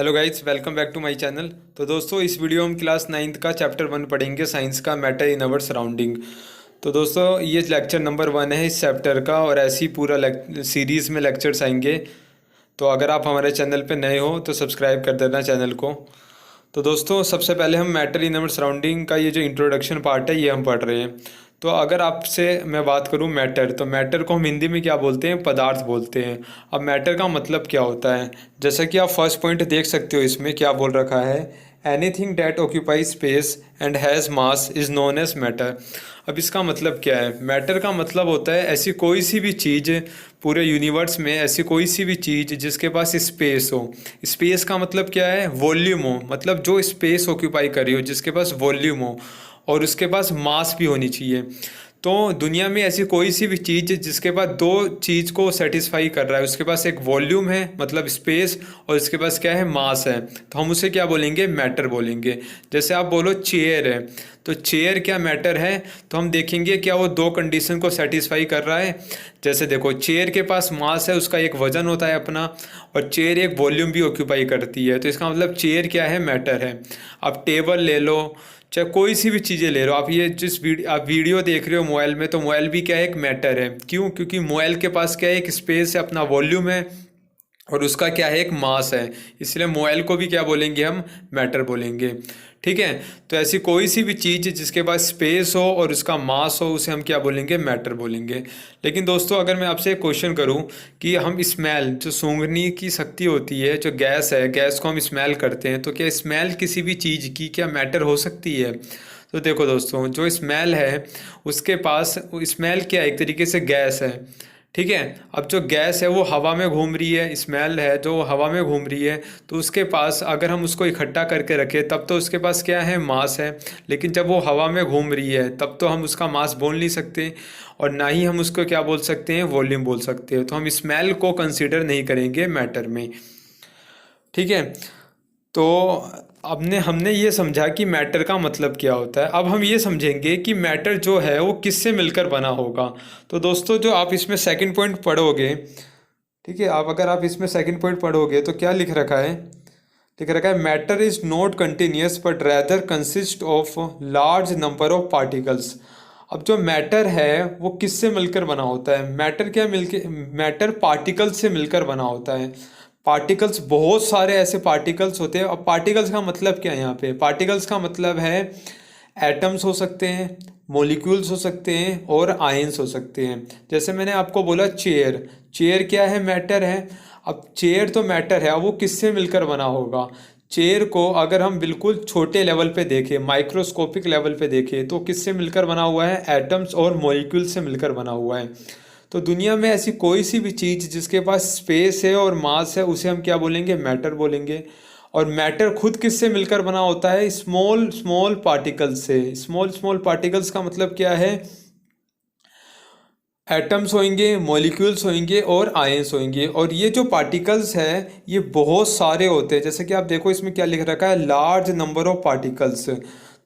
Hello guys, welcome back to my channel. तो दोस्तों, इस वीडियो में हम क्लास 9th का चैप्टर 1 पढ़ेंगे, साइंस का, मैटर इन अवर सराउंडिंग। तो दोस्तों, ये लेक्चर नंबर 1 है इस चैप्टर का, और ऐसी पूरा सीरीज़ में लेक्चर्स आएंगे। तो अगर आप हमारे चैनल पे नए हो तो सब्सक्राइब कर देना चैनल को। तो दोस्तों, सबसे पहले हम मैटर इन अवर सराउंडिंग का ये जो इंट्रोडक्शन पार्ट है ये हम पढ़ रहे हैं। तो अगर आपसे मैं बात करूं मैटर, तो मैटर को हम हिंदी में क्या बोलते हैं? पदार्थ बोलते हैं। अब मैटर का मतलब क्या होता है? जैसा कि आप फर्स्ट पॉइंट देख सकते हो, इसमें क्या बोल रखा है, anything that occupy space and has mass is known as matter. अब इसका मतलब क्या है? मैटर का मतलब होता है ऐसी कोई सी भी चीज़ पूरे यूनिवर्स में, ऐसी कोई सी भी चीज़ जिसके पास स्पेस हो। स्पेस का मतलब क्या है? वॉल्यूम हो, मतलब जो स्पेस ऑक्यूपाई कर रही हो, जिसके पास वॉल्यूम हो, और उसके पास मास भी होनी चाहिए। तो दुनिया में ऐसी कोई सी भी चीज़ जिसके पास दो चीज़ को सेटिस्फाई कर रहा है, उसके पास एक वॉल्यूम है मतलब स्पेस, और उसके पास क्या है? मास है, तो हम उसे क्या बोलेंगे? मैटर बोलेंगे। जैसे आप बोलो चेयर है, तो चेयर क्या मैटर है? तो हम देखेंगे क्या वो दो कंडीशन को सेटिस्फाई कर रहा है। जैसे देखो, चेयर के पास मास है, उसका एक वजन होता है अपना, और चेयर एक वॉल्यूम भी ऑक्यूपाई करती है, तो इसका मतलब चेयर क्या है? मैटर है। आप टेबल ले लो, चाहे कोई सी भी चीज़ें ले लो, आप ये आप वीडियो देख रहे हो मोबाइल में, तो मोबाइल भी क्या है? एक मैटर है। क्यों? क्योंकि मोबाइल के पास क्या है? एक स्पेस है, अपना वॉल्यूम है, और उसका क्या है? एक मास है। इसलिए मोबाइल को भी क्या बोलेंगे हम? मैटर बोलेंगे। ठीक है। तो ऐसी कोई सी भी चीज़ जिसके पास स्पेस हो और उसका मास हो, उसे हम क्या बोलेंगे? मैटर बोलेंगे। लेकिन दोस्तों, अगर मैं आपसे एक क्वेश्चन करूं कि हम स्मेल, जो सूंघने की शक्ति होती है, जो गैस है, गैस को हम स्मेल करते हैं, तो क्या स्मेल किसी भी चीज़ की क्या मैटर हो सकती है? तो देखो दोस्तों, जो स्मेल है उसके पास, स्मेल क्या है? एक तरीके से गैस है। ठीक है। अब जो गैस है वो हवा में घूम रही है, स्मेल है जो हवा में घूम रही है, तो उसके पास अगर हम उसको इकट्ठा करके रखें तब तो उसके पास क्या है? मास है। लेकिन जब वो हवा में घूम रही है तब तो हम उसका मास बोल नहीं सकते, और ना ही हम उसको क्या बोल सकते हैं? वॉल्यूम बोल सकते हैं। तो हम स्मेल को कंसीडर नहीं करेंगे मैटर में। ठीक है। तो हमने हमने ये समझा कि मैटर का मतलब क्या होता है। अब हम ये समझेंगे कि मैटर जो है वो किससे मिलकर बना होगा। तो दोस्तों, जो आप इसमें सेकंड पॉइंट पढ़ोगे, ठीक है, आप अगर आप इसमें सेकंड पॉइंट पढ़ोगे तो क्या लिख रखा है? लिख रखा है, matter is not continuous but rather consist of large number of particles. अब जो मैटर है वो किससे मिलकर बना होता है? मैटर क्या मिलके मैटर पार्टिकल्स से मिलकर बना होता है। पार्टिकल्स, बहुत सारे ऐसे पार्टिकल्स होते हैं। अब पार्टिकल्स का मतलब क्या है? यहाँ पे पार्टिकल्स का मतलब है एटम्स हो सकते हैं, मॉलिक्यूल्स हो सकते हैं, और आयंस हो सकते हैं। जैसे मैंने आपको बोला चेयर, चेयर क्या है? मैटर है। अब चेयर तो मैटर है, अब वो किससे मिलकर बना होगा? चेयर को अगर हम बिल्कुल छोटे लेवल पे देखें, माइक्रोस्कोपिक लेवल पे देखें, तो किससे मिलकर बना हुआ है? एटम्स और मॉलिक्यूल से मिलकर बना हुआ है। तो दुनिया में ऐसी कोई सी भी चीज़ जिसके पास स्पेस है और मास है, उसे हम क्या बोलेंगे? मैटर बोलेंगे। और मैटर खुद किससे मिलकर बना होता है? स्मॉल स्मॉल पार्टिकल्स से। स्मॉल स्मॉल पार्टिकल्स का मतलब क्या है? एटम्स होंगे, मॉलिक्यूल्स होंगे, और आयंस होंगे। और ये जो पार्टिकल्स हैं ये बहुत सारे होते हैं। जैसे कि आप देखो, इसमें क्या लिख रखा है? Large number of particles.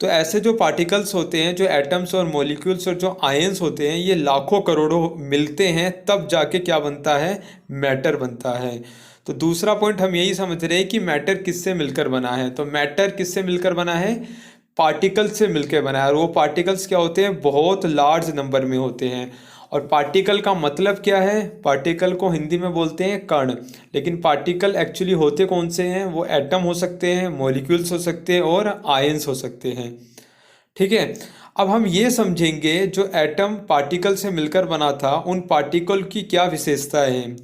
तो ऐसे जो पार्टिकल्स होते हैं, जो एटम्स और मॉलिक्यूल्स और जो आयंस होते हैं, ये लाखों करोड़ों मिलते हैं, तब जाके क्या बनता है? मैटर बनता है। तो दूसरा पॉइंट हम यही समझ रहे हैं कि मैटर किससे मिलकर बना है। तो मैटर किससे मिलकर बना है? पार्टिकल्स से मिलकर बना है। और वो पार्टिकल्स क्या होते हैं? बहुत लार्ज नंबर में होते हैं। और पार्टिकल का मतलब क्या है? पार्टिकल को हिंदी में बोलते हैं कण। लेकिन पार्टिकल एक्चुअली होते कौन से हैं? वो एटम हो सकते हैं, मॉलिक्यूल्स हो सकते हैं, और आयंस हो सकते हैं। ठीक है। अब हम ये समझेंगे जो एटम पार्टिकल से मिलकर बना था, उन पार्टिकल की क्या विशेषताएं हैं।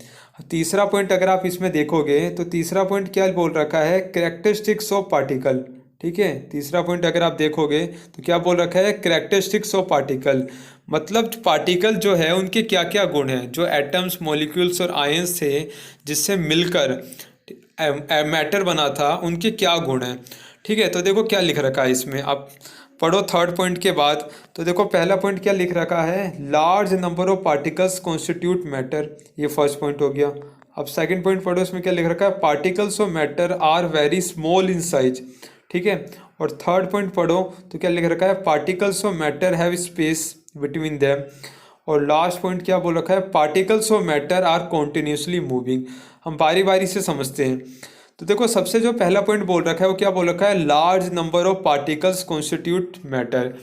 तीसरा पॉइंट अगर आप इसमें देखोगे, तो तीसरा पॉइंट क्या बोल रखा है? Characteristics of particle. ठीक है। तीसरा पॉइंट अगर आप देखोगे तो क्या बोल रखा है? Characteristics of particle. मतलब पार्टिकल जो है उनके क्या क्या गुण हैं, जो एटम्स, मॉलिक्यूल्स और आयंस थे जिससे मिलकर मैटर बना था, उनके क्या गुण हैं। ठीक है। तो देखो क्या लिख रखा है इसमें, आप पढ़ो थर्ड पॉइंट के बाद। तो देखो पहला पॉइंट क्या लिख रखा है? Large number of particles constitute matter. ये फर्स्ट पॉइंट हो गया। अब सेकंड पॉइंट पढ़ो, इसमें क्या लिख रखा है? Particles of matter are very small in size. ठीक है। और थर्ड पॉइंट पढ़ो तो क्या लिख रखा है? Particles of matter have space between them. और लास्ट पॉइंट क्या बोल रखा है? Particles of matter are continuously moving. हम बारी बारी से समझते हैं। तो देखो सबसे जो पहला पॉइंट बोल रखा है वो क्या बोल रखा है, large number of particles constitute matter.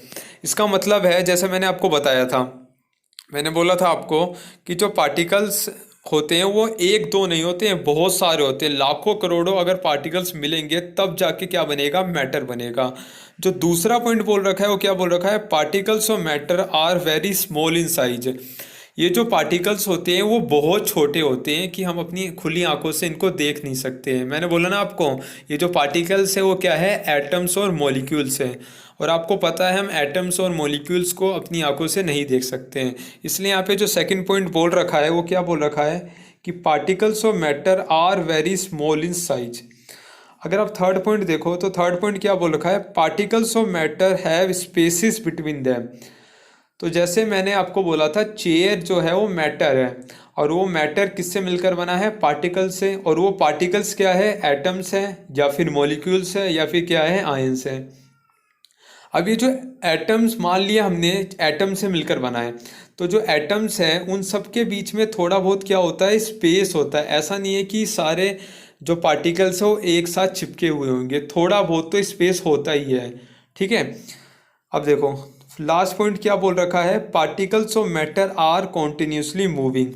इसका मतलब है जैसे मैंने आपको बताया था, मैंने बोला था आपको कि जो पार्टिकल्स होते हैं वो एक दो नहीं होते हैं, बहुत सारे होते हैं, लाखों करोड़ों अगर पार्टिकल्स मिलेंगे तब जाके क्या बनेगा, मैटर बनेगा। जो दूसरा पॉइंट बोल रखा है वो क्या बोल रखा है, particles of matter are very small in size. ये जो पार्टिकल्स होते हैं वो बहुत छोटे होते हैं कि हम अपनी खुली आंखों से इनको देख नहीं सकते हैं। मैंने बोला ना आपको, ये जो पार्टिकल्स है वो क्या है, एटम्स और मॉलिक्यूल्स हैं। और आपको पता है हम एटम्स और मॉलिक्यूल्स को अपनी आंखों से नहीं देख सकते हैं। इसलिए यहाँ पे जो सेकंड पॉइंट बोल रखा है वो क्या बोल रखा है कि particles of matter are very small in size. अगर आप थर्ड पॉइंट देखो तो थर्ड पॉइंट क्या बोल रखा है, particles of matter have spaces between them. तो जैसे मैंने आपको बोला था चेयर जो है वो मैटर है, और वो मैटर किससे मिलकर बना है, पार्टिकल से। और वो पार्टिकल्स क्या है, एटम्स हैं या फिर मॉलिक्यूल्स है या फिर क्या है, आयंस है। अब ये जो एटम्स मान लिया हमने एटम से मिलकर बना है, तो जो एटम्स हैं उन सब के बीच में थोड़ा बहुत क्या होता है, स्पेस होता है। ऐसा नहीं है कि सारे जो पार्टिकल्स है वो एक साथ चिपके हुए होंगे, थोड़ा बहुत तो स्पेस होता ही है। ठीक है, अब देखो लास्ट पॉइंट क्या बोल रखा है, particles of matter are continuously moving.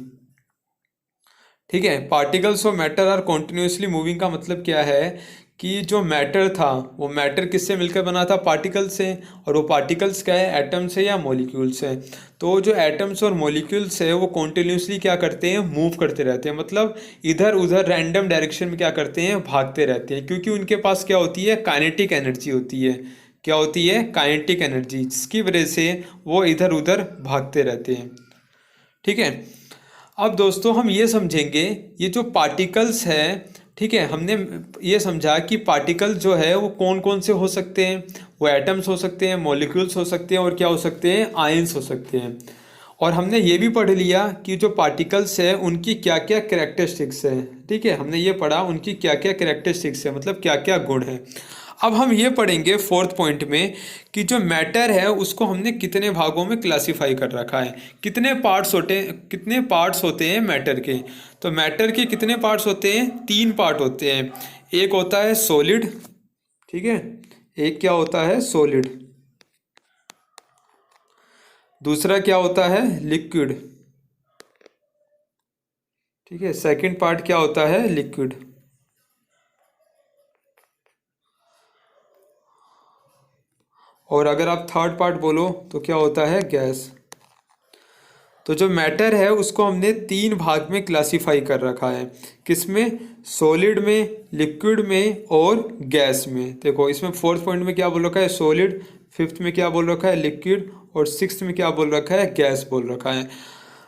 ठीक है, particles of matter are continuously moving का मतलब क्या है कि जो मैटर था वो मैटर किससे मिलकर बना था, पार्टिकल से। और वो पार्टिकल्स क्या है, एटम से या मॉलिक्यूल से। तो जो एटम्स और मॉलिक्यूल्स है वो कॉन्टिन्यूसली क्या करते हैं, मूव करते रहते हैं, मतलब इधर उधर रैंडम डायरेक्शन में क्या करते हैं, भागते रहते हैं। क्योंकि उनके पास क्या होती है, काइनेटिक एनर्जी होती है। क्या होती है, काइनेटिक एनर्जी, जिसकी वजह से वो इधर उधर भागते रहते हैं। ठीक है, अब दोस्तों हम ये समझेंगे ये जो पार्टिकल्स हैं, ठीक है, हमने ये समझा कि पार्टिकल जो है वो कौन कौन से हो सकते हैं, वो एटम्स हो सकते हैं, मॉलिक्यूल्स हो सकते हैं, और क्या हो सकते हैं, आयंस हो सकते हैं। और हमने ये भी पढ़ लिया कि जो पार्टिकल्स है उनकी क्या क्या कैरेक्टरिस्टिक्स है। ठीक है, हमने ये पढ़ा उनकी क्या क्या कैरेक्टरिस्टिक्स है, मतलब क्या क्या गुण है। अब हम ये पढ़ेंगे फोर्थ पॉइंट में कि जो मैटर है उसको हमने कितने भागों में क्लासिफाई कर रखा है, कितने पार्ट्स होते हैं मैटर के। तो मैटर के कितने पार्ट्स होते हैं, 3 पार्ट होते हैं। एक होता है सॉलिड, ठीक है, एक क्या होता है, सॉलिड। दूसरा क्या होता है, लिक्विड। ठीक है, सेकंड पार्ट क्या होता है, लिक्विड। और अगर आप थर्ड पार्ट बोलो तो क्या होता है, गैस। तो जो मैटर है उसको हमने 3 भाग में क्लासिफाई कर रखा है, किसमें, सॉलिड में, लिक्विड में और गैस में। देखो इसमें फोर्थ पॉइंट में क्या बोल रखा है, सॉलिड, फिफ्थ में क्या बोल रखा है, लिक्विड, और सिक्स्थ में क्या बोल रखा है, गैस बोल रखा है।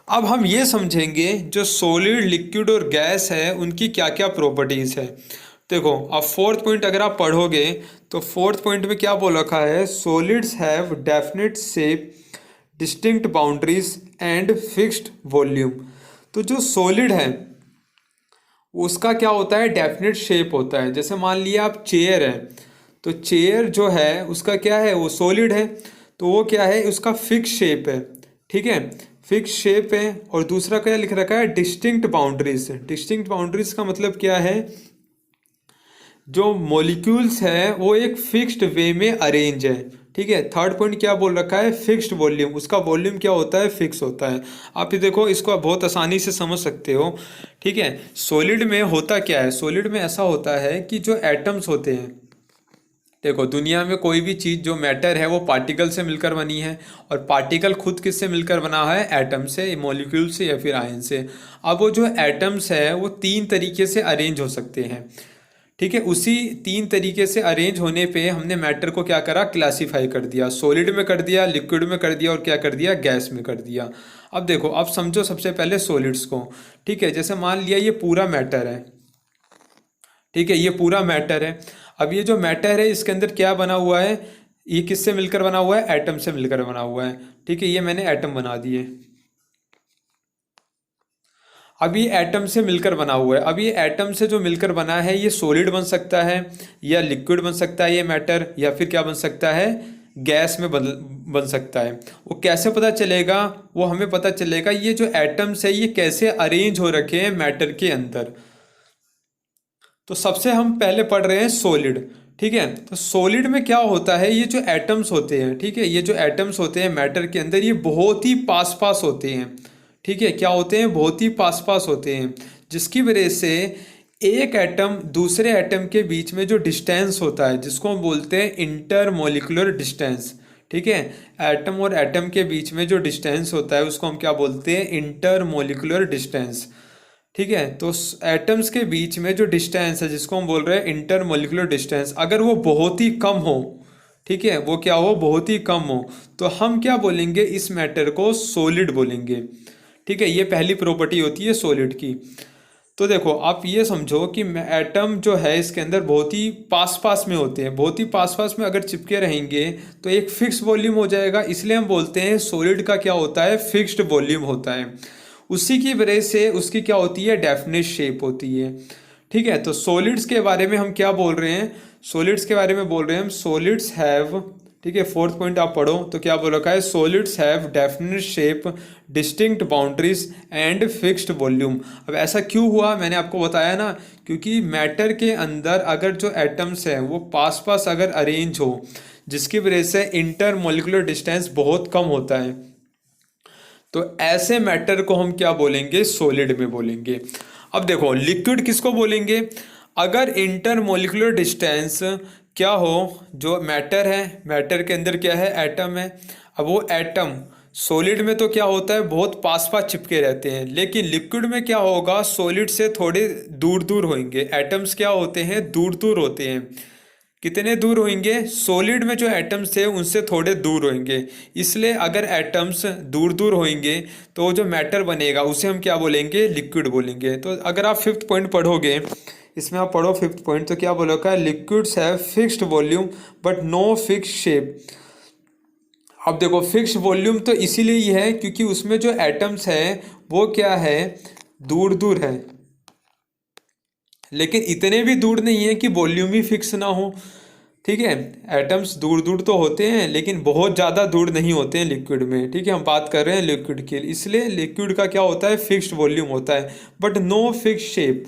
अब हम ये समझेंगे जो सॉलिड, लिक्विड और गैस है उनकी क्या क्या प्रॉपर्टीज़ है। देखो अब फोर्थ पॉइंट अगर आप पढ़ोगे तो फोर्थ पॉइंट में क्या बोल रखा है, solids have definite shape, distinct boundaries and fixed volume. तो जो सॉलिड है उसका क्या होता है, डेफिनेट शेप होता है। जैसे मान लिया आप चेयर है, तो चेयर जो है उसका क्या है, वो सॉलिड है, तो वो क्या है, उसका फिक्स शेप है। ठीक है, फिक्स शेप है। और दूसरा क्या लिख रखा है, डिस्टिंक्ट बाउंड्रीज। डिस्टिंक्ट बाउंड्रीज का मतलब क्या है, जो मॉलिक्यूल्स है वो एक फिक्स्ड वे में अरेंज है। ठीक है, थर्ड पॉइंट क्या बोल रखा है, फिक्स्ड वॉल्यूम। उसका वॉल्यूम क्या होता है, फिक्स होता है। आप ये देखो इसको आप बहुत आसानी से समझ सकते हो। ठीक है, सॉलिड में होता क्या है, सॉलिड में ऐसा होता है कि जो एटम्स होते हैं, देखो दुनिया में कोई भी चीज़ जो मैटर है वो पार्टिकल से मिलकर बनी है, और पार्टिकल खुद किससे मिलकर बना है, एटम से, मॉलिक्यूल से या फिर आयन से। अब वो जो एटम्स है वो 3 तरीके से अरेंज हो सकते हैं। ठीक है, उसी 3 तरीके से अरेंज होने पे हमने मैटर को क्या करा, क्लासिफाई कर दिया, सॉलिड में कर दिया, लिक्विड में कर दिया, और क्या कर दिया, गैस में कर दिया। अब देखो अब समझो सबसे पहले सॉलिड्स को। ठीक है, जैसे मान लिया ये पूरा मैटर है, ठीक है, ये पूरा मैटर है। अब ये जो मैटर है इसके अंदर क्या बना हुआ है, ये किससे मिलकर बना हुआ है, एटम से मिलकर बना हुआ है। ठीक है, ये मैंने एटम बना दिए। अब ये एटम से मिलकर बना हुआ है। अब ये एटम से जो मिलकर बना है ये सॉलिड बन सकता है, या लिक्विड बन सकता है ये मैटर, या फिर क्या बन सकता है, गैस में बन सकता है। वो कैसे पता चलेगा, वो हमें पता चलेगा ये जो एटम्स है ये कैसे अरेंज हो रखे हैं मैटर के अंदर। तो सबसे हम पहले पढ़ रहे हैं सॉलिड। ठीक है, तो सॉलिड में क्या होता है, ये जो एटम्स होते हैं, ठीक है, ये जो एटम्स होते हैं मैटर के अंदर, ये बहुत ही पास पास होते हैं। ठीक है, क्या होते हैं, बहुत ही पास पास होते हैं, जिसकी वजह से एक एटम दूसरे एटम के बीच में जो डिस्टेंस होता है, जिसको हम बोलते हैं इंटरमोलिकुलर डिस्टेंस। ठीक है, एटम और एटम के बीच में जो डिस्टेंस होता है उसको हम क्या बोलते हैं, इंटरमोलिकुलर डिस्टेंस। ठीक है, तो एटम्स के बीच में जो डिस्टेंस है जिसको हम बोल रहे हैं इंटरमोलिकुलर डिस्टेंस, अगर वो बहुत ही कम हो, ठीक है, वो क्या हो, बहुत ही कम हो, तो हम क्या बोलेंगे, इस मैटर को सॉलिड बोलेंगे। ठीक है, ये पहली प्रॉपर्टी होती है सॉलिड की। तो देखो आप ये समझो कि एटम जो है इसके अंदर बहुत ही पास पास में होते हैं, बहुत ही पास पास में अगर चिपके रहेंगे तो एक फिक्स वॉल्यूम हो जाएगा, इसलिए हम बोलते हैं सॉलिड का क्या होता है, फिक्स्ड वॉल्यूम होता है। उसी की वजह से उसकी क्या होती है, डेफिनेट शेप होती है। ठीक है, तो सॉलिड्स के बारे में हम क्या बोल रहे हैं, सॉलिड्स के बारे में बोल रहे हैं हम, सॉलिड्स हैव, ठीक है, फोर्थ पॉइंट आप पढ़ो तो क्या बोल रखा है, solids have definite shape, distinct boundaries and fixed volume. अब ऐसा क्यों हुआ, मैंने आपको बताया ना, क्योंकि मैटर के अंदर अगर जो एटम्स हैं वो पास पास अगर अरेंज हो, जिसकी वजह से इंटरमोलिकुलर डिस्टेंस बहुत कम होता है, तो ऐसे मैटर को हम क्या बोलेंगे, सॉलिड में बोलेंगे। अब देखो लिक्विड किसको बोलेंगे, अगर इंटरमोलिकुलर डिस्टेंस क्या हो, जो मैटर है, मैटर के अंदर क्या है, एटम है, अब वो एटम सॉलिड में तो क्या होता है, बहुत पास पास चिपके रहते हैं, लेकिन लिक्विड में क्या होगा, सॉलिड से थोड़े दूर दूर होंगे, एटम्स क्या होते हैं, दूर दूर होते हैं। कितने दूर होंगे, सॉलिड में जो एटम्स थे उनसे थोड़े दूर होंगे, इसलिए अगर एटम्स दूर दूर होंगे तो जो मैटर बनेगा उसे हम क्या बोलेंगे, लिक्विड बोलेंगे। तो अगर आप फिफ्थ पॉइंट पढ़ोगे, इसमें आप पढ़ो फिफ्थ पॉइंट, तो क्या बोला है, liquids have fixed volume but no fix shape. अब देखो फिक्स्ड वॉल्यूम तो इसीलिए ही है क्योंकि उसमें जो एटम्स हैं वो क्या है, दूर दूर है, लेकिन इतने भी दूर नहीं है कि वॉल्यूम ही फिक्स ना हो। ठीक है, एटम्स दूर दूर तो होते हैं लेकिन बहुत ज़्यादा दूर नहीं होते हैं लिक्विड में। ठीक है, हम बात कर रहे हैं लिक्विड की, इसलिए लिक्विड का क्या होता है, फिक्स्ड वॉल्यूम होता है बट नो फिक्स शेप।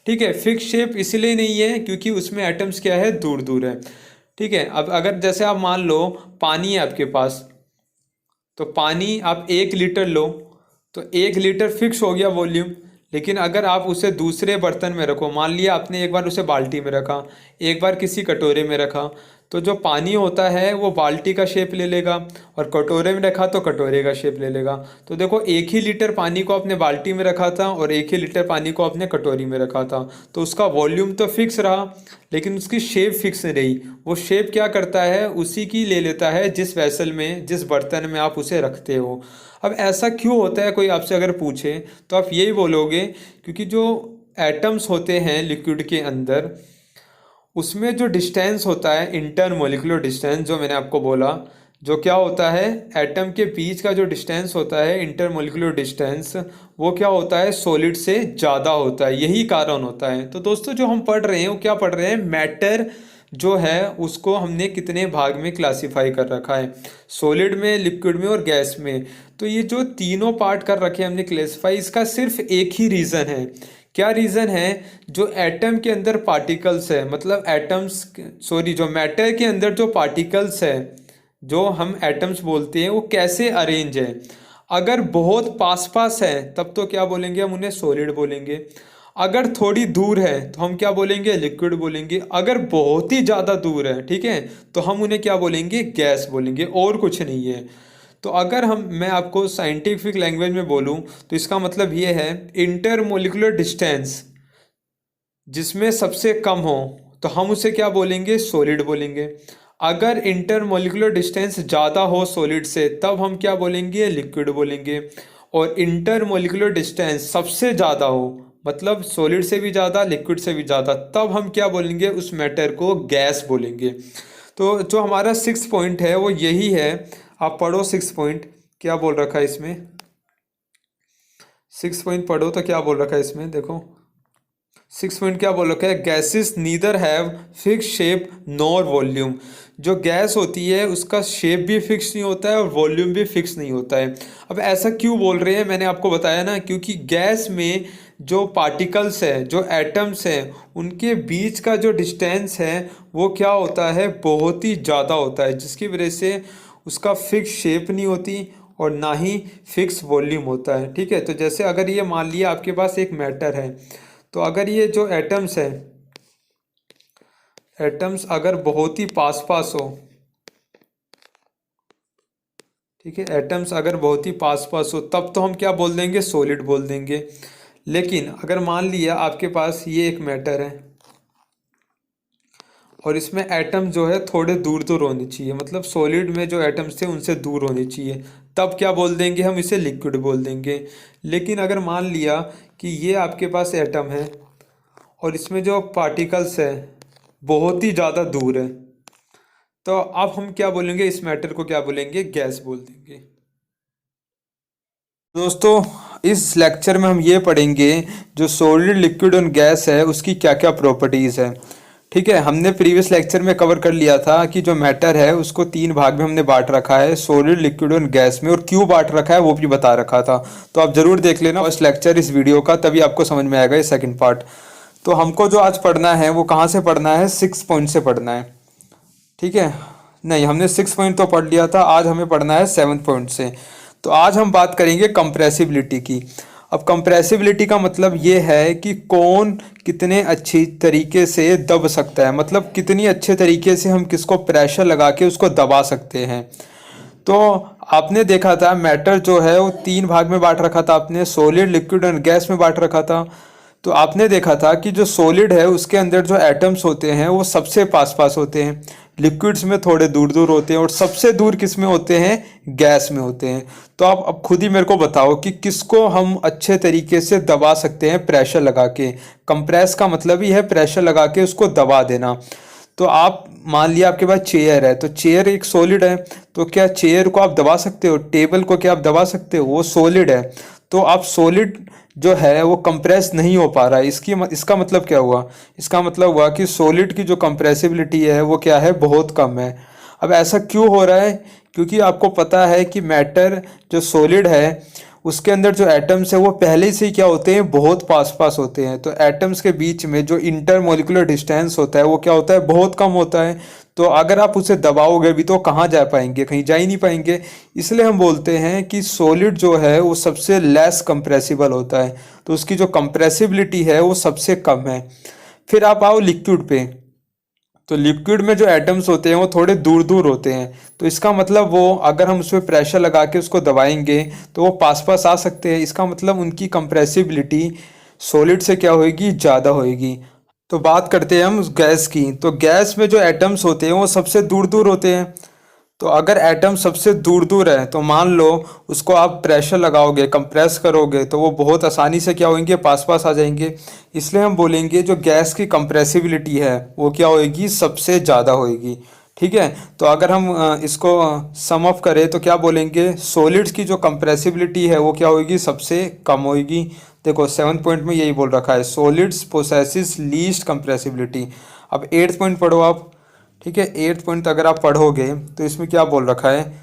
ठीक है, फिक्स शेप इसलिए नहीं है क्योंकि उसमें एटम्स क्या है, दूर दूर है। ठीक है, अब अगर जैसे आप मान लो पानी है आपके पास, तो पानी आप 1 लीटर लो, तो 1 लीटर फिक्स हो गया वॉल्यूम, लेकिन अगर आप उसे दूसरे बर्तन में रखो, मान लिया आपने एक बार उसे बाल्टी में रखा, एक बार किसी कटोरे में रखा, तो जो पानी होता है वो बाल्टी का शेप ले लेगा, और कटोरे में रखा तो कटोरे का शेप ले लेगा। तो देखो 1 ही लीटर पानी को आपने बाल्टी में रखा था और 1 ही लीटर पानी को आपने कटोरी में रखा था, तो उसका वॉल्यूम तो फिक्स रहा लेकिन उसकी शेप फिक्स नहीं रही। वो शेप क्या करता है, उसी की ले लेता है जिस वेसल में, जिस बर्तन में आप उसे रखते हो। अब ऐसा क्यों होता है, कोई आपसे अगर पूछे तो आप यही बोलोगे क्योंकि जो एटम्स होते हैं लिक्विड के अंदर, उसमें जो डिस्टेंस होता है इंटरमोलिकुलर डिस्टेंस, जो मैंने आपको बोला, जो क्या होता है, एटम के बीच का जो डिस्टेंस होता है इंटरमोलिकुलर डिस्टेंस, वो क्या होता है, सॉलिड से ज़्यादा होता है, यही कारण होता है। तो दोस्तों जो हम पढ़ रहे हैं वो क्या पढ़ रहे हैं, मैटर जो है उसको हमने कितने भाग में क्लासिफाई कर रखा है, सॉलिड में, लिक्विड में और गैस में। तो ये जो तीनों पार्ट कर रखे हैं हमने क्लासिफाई, इसका सिर्फ एक ही रीज़न है। क्या रीज़न है, जो एटम के अंदर पार्टिकल्स है, मतलब एटम्स, सॉरी, जो मैटर के अंदर जो पार्टिकल्स है, जो हम एटम्स बोलते हैं, वो कैसे अरेंज है। अगर बहुत पास पास है तब तो क्या बोलेंगे, हम उन्हें सॉलिड बोलेंगे। अगर थोड़ी दूर है तो हम क्या बोलेंगे, लिक्विड बोलेंगे। अगर बहुत ही ज़्यादा दूर है, ठीक है, तो हम उन्हें क्या बोलेंगे, गैस बोलेंगे, और कुछ नहीं है। तो अगर मैं आपको साइंटिफिक लैंग्वेज में बोलूं तो इसका मतलब ये है, इंटरमोलिकुलर डिस्टेंस जिसमें सबसे कम हो तो हम उसे क्या बोलेंगे, सॉलिड बोलेंगे। अगर इंटरमोलिकुलर डिस्टेंस ज़्यादा हो सॉलिड से तब हम क्या बोलेंगे, लिक्विड बोलेंगे। और इंटरमोलिकुलर डिस्टेंस सबसे ज़्यादा हो, मतलब सॉलिड से भी ज़्यादा, लिक्विड से भी ज़्यादा, तब हम क्या बोलेंगे, उस मैटर को गैस बोलेंगे। तो जो हमारा 6 पॉइंट है वो यही है। आप पढ़ो 6 पॉइंट, क्या बोल रखा है इसमें, 6 पॉइंट पढ़ो तो क्या बोल रखा है इसमें, देखो 6 पॉइंट क्या बोल रखा है, gases neither have fix shape nor volume. जो गैस होती है उसका शेप भी फिक्स नहीं होता है और वॉल्यूम भी फिक्स नहीं होता है। अब ऐसा क्यों बोल रहे हैं, मैंने आपको बताया ना, क्योंकि गैस में जो पार्टिकल्स है, जो एटम्स हैं, उनके बीच का जो डिस्टेंस है वो क्या होता है, बहुत ही ज़्यादा होता है, जिसकी वजह से उसका फिक्स शेप नहीं होती और ना ही फिक्स वॉल्यूम होता है। ठीक है, तो जैसे अगर ये मान लिया आपके पास एक मैटर है, तो अगर ये जो एटम्स है, एटम्स अगर बहुत ही पास पास हो, ठीक है, एटम्स अगर बहुत ही पास पास हो तब तो हम क्या बोल देंगे, सॉलिड बोल देंगे। लेकिन अगर मान लिया आपके पास ये एक मैटर है और इसमें एटम जो है थोड़े दूर दूर होने चाहिए, मतलब सॉलिड में जो एटम्स थे उनसे दूर होने चाहिए, तब क्या बोल देंगे, हम इसे लिक्विड बोल देंगे। लेकिन अगर मान लिया कि ये आपके पास एटम है और इसमें जो पार्टिकल्स है बहुत ही ज़्यादा दूर है, तो अब हम क्या बोलेंगे, इस मैटर को क्या बोलेंगे, गैस बोल देंगे। दोस्तों, इस लेक्चर में हम ये पढ़ेंगे जो सॉलिड, लिक्विड और गैस है उसकी क्या क्या प्रॉपर्टीज़ है। ठीक है, हमने प्रीवियस लेक्चर में कवर कर लिया था कि जो मैटर है उसको तीन भाग में हमने बांट रखा है, सॉलिड, लिक्विड और गैस में, और क्यों बांट रखा है वो भी बता रखा था। तो आप जरूर देख लेना फर्स्ट लेक्चर इस वीडियो का, तभी आपको समझ में आएगा ये सेकंड पार्ट। तो हमको जो आज पढ़ना है वो कहाँ से पढ़ना है, 6 पॉइंट से पढ़ना है। ठीक है, नहीं हमने 6 पॉइंट तो पढ़ लिया था, आज हमें पढ़ना है 7 पॉइंट से। तो आज हम बात करेंगे कंप्रेसिबिलिटी की। अब कंप्रेसिबिलिटी का मतलब ये है कि कौन कितने अच्छी तरीके से दब सकता है, मतलब कितनी अच्छे तरीके से हम किसको प्रेशर लगा के उसको दबा सकते हैं। तो आपने देखा था मैटर जो है वो तीन भाग में बांट रखा था आपने, सॉलिड, लिक्विड और गैस में बांट रखा था। तो आपने देखा था कि जो सॉलिड है उसके अंदर जो एटम्स होते हैं वो सबसे पास पास होते हैं, लिक्विड्स में थोड़े दूर दूर होते हैं, और सबसे दूर किस में होते हैं, गैस में होते हैं। तो आप अब खुद ही मेरे को बताओ कि किसको हम अच्छे तरीके से दबा सकते हैं प्रेशर लगा के। कंप्रेस का मतलब ही है प्रेशर लगा के उसको दबा देना। तो आप मान लिया आपके पास चेयर है, तो चेयर एक सॉलिड है, तो क्या चेयर को आप दबा सकते हो, टेबल को क्या आप दबा सकते हो, वो सॉलिड है। तो आप सॉलिड जो है वो कंप्रेस नहीं हो पा रहा है, इसका मतलब क्या हुआ, इसका मतलब हुआ कि सॉलिड की जो कंप्रेसिबिलिटी है वो क्या है, बहुत कम है। अब ऐसा क्यों हो रहा है, क्योंकि आपको पता है कि मैटर जो सॉलिड है उसके अंदर जो एटम्स है वो पहले से ही क्या होते हैं, बहुत पास पास होते हैं। तो एटम्स के बीच में जो इंटरमोलिकुलर डिस्टेंस होता है वो क्या होता है, बहुत कम होता है। तो अगर आप उसे दबाओगे भी तो कहाँ जा पाएंगे, कहीं जा ही नहीं पाएंगे। इसलिए हम बोलते हैं कि सॉलिड जो है वो सबसे लेस कंप्रेसिबल होता है, तो उसकी जो कंप्रेसिबिलिटी है वो सबसे कम है। फिर आप आओ लिक्विड पे, तो लिक्विड में जो एटम्स होते हैं वो थोड़े दूर दूर होते हैं, तो इसका मतलब वो अगर हम उसमें प्रेशर लगा के उसको दबाएंगे तो वो पास पास आ सकते हैं। इसका मतलब उनकी कंप्रेसिबिलिटी सॉलिड से क्या होगी, ज़्यादा होगी। तो बात करते हैं हम गैस की, तो गैस में जो एटम्स होते हैं वो सबसे दूर दूर होते हैं। तो अगर एटम सबसे दूर दूर है तो मान लो उसको आप प्रेशर लगाओगे, कंप्रेस करोगे, तो वो बहुत आसानी से क्या होंगे, पास पास आ जाएंगे। इसलिए हम बोलेंगे जो गैस की कंप्रेसिबिलिटी है वो क्या होएगी, सबसे ज़्यादा होएगी। ठीक है, तो अगर हम इसको सम अप करें तो क्या बोलेंगे, सॉलिड्स की जो कंप्रेसिबिलिटी है वो क्या होगी, सबसे कम होगी। देखो 7 पॉइंट में यही बोल रखा है, सॉलिड्स पोसेसिस लीस्ट कंप्रेसिबिलिटी। अब 8 पॉइंट पढ़ो आप। ठीक है, 8 पॉइंट अगर आप पढ़ोगे तो इसमें क्या बोल रखा है,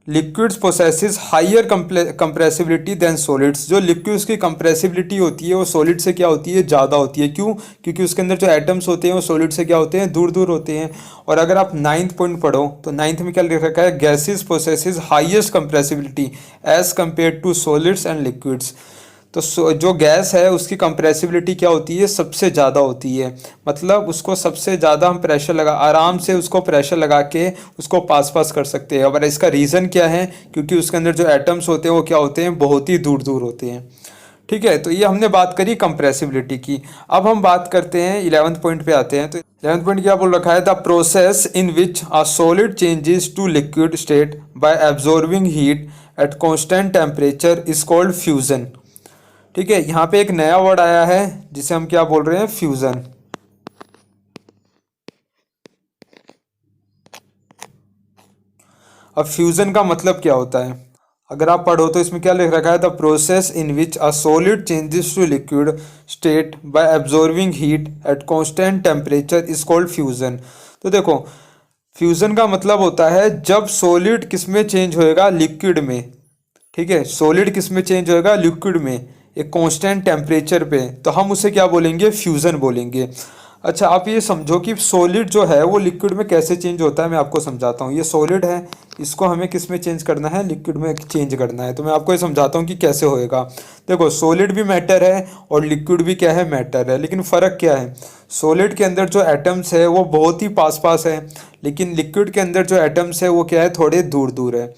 liquids possess higher compressibility than solids. जो लिक्विड्स की कंप्रेसिबिलिटी होती है वो सॉलिड से क्या होती है, ज़्यादा होती है। क्यों, क्योंकि उसके अंदर जो एटम्स होते हैं वो सॉलिड से क्या होते हैं, दूर दूर होते हैं। और अगर आप 9th पॉइंट पढ़ो तो 9th में क्या लिख रखा है, gases possess highest compressibility as compared to solids and liquids. तो जो गैस है उसकी कंप्रेसिबिलिटी क्या होती है, सबसे ज़्यादा होती है। मतलब उसको सबसे ज़्यादा हम प्रेशर लगा, आराम से उसको प्रेशर लगा के उसको पास पास कर सकते हैं। और इसका रीज़न क्या है, क्योंकि उसके अंदर जो एटम्स होते हैं वो क्या होते हैं, बहुत ही दूर दूर होते हैं। ठीक है, तो ये हमने बात करी कंप्रेसिबिलिटी की। अब हम बात करते हैं 11th पॉइंट पे आते हैं। तो 11th पॉइंट क्या बोल रखा है, the process in which a solid changes to liquid state by absorbing heat at constant temperature is called fusion. ठीक है, यहाँ पे एक नया वर्ड आया है जिसे हम क्या बोल रहे हैं, फ्यूजन। अब फ्यूजन का मतलब क्या होता है, अगर आप पढ़ो तो इसमें क्या लिख रखा है, the process in which a solid changes to liquid state by absorbing heat at constant temperature is called fusion. तो देखो फ्यूजन का मतलब होता है जब सॉलिड किस में चेंज होएगा, लिक्विड में। ठीक है, सॉलिड किस में चेंज होएगा, लिक्विड में। एक कांस्टेंट टेम्परेचर पे, तो हम उसे क्या बोलेंगे, फ्यूज़न बोलेंगे। अच्छा, आप ये समझो कि सॉलिड जो है वो लिक्विड में कैसे चेंज होता है, मैं आपको समझाता हूँ। ये सॉलिड है, इसको हमें किस में चेंज करना है, लिक्विड में चेंज करना है। तो मैं आपको ये समझाता हूँ कि कैसे होएगा। देखो, सॉलिड भी मैटर है और लिक्विड भी क्या है, मैटर है, लेकिन फ़र्क क्या है। सॉलिड के अंदर जो एटम्स है वो बहुत ही पास पास है, लेकिन लिक्विड के अंदर जो एटम्स है वो क्या है, थोड़े दूर दूर है।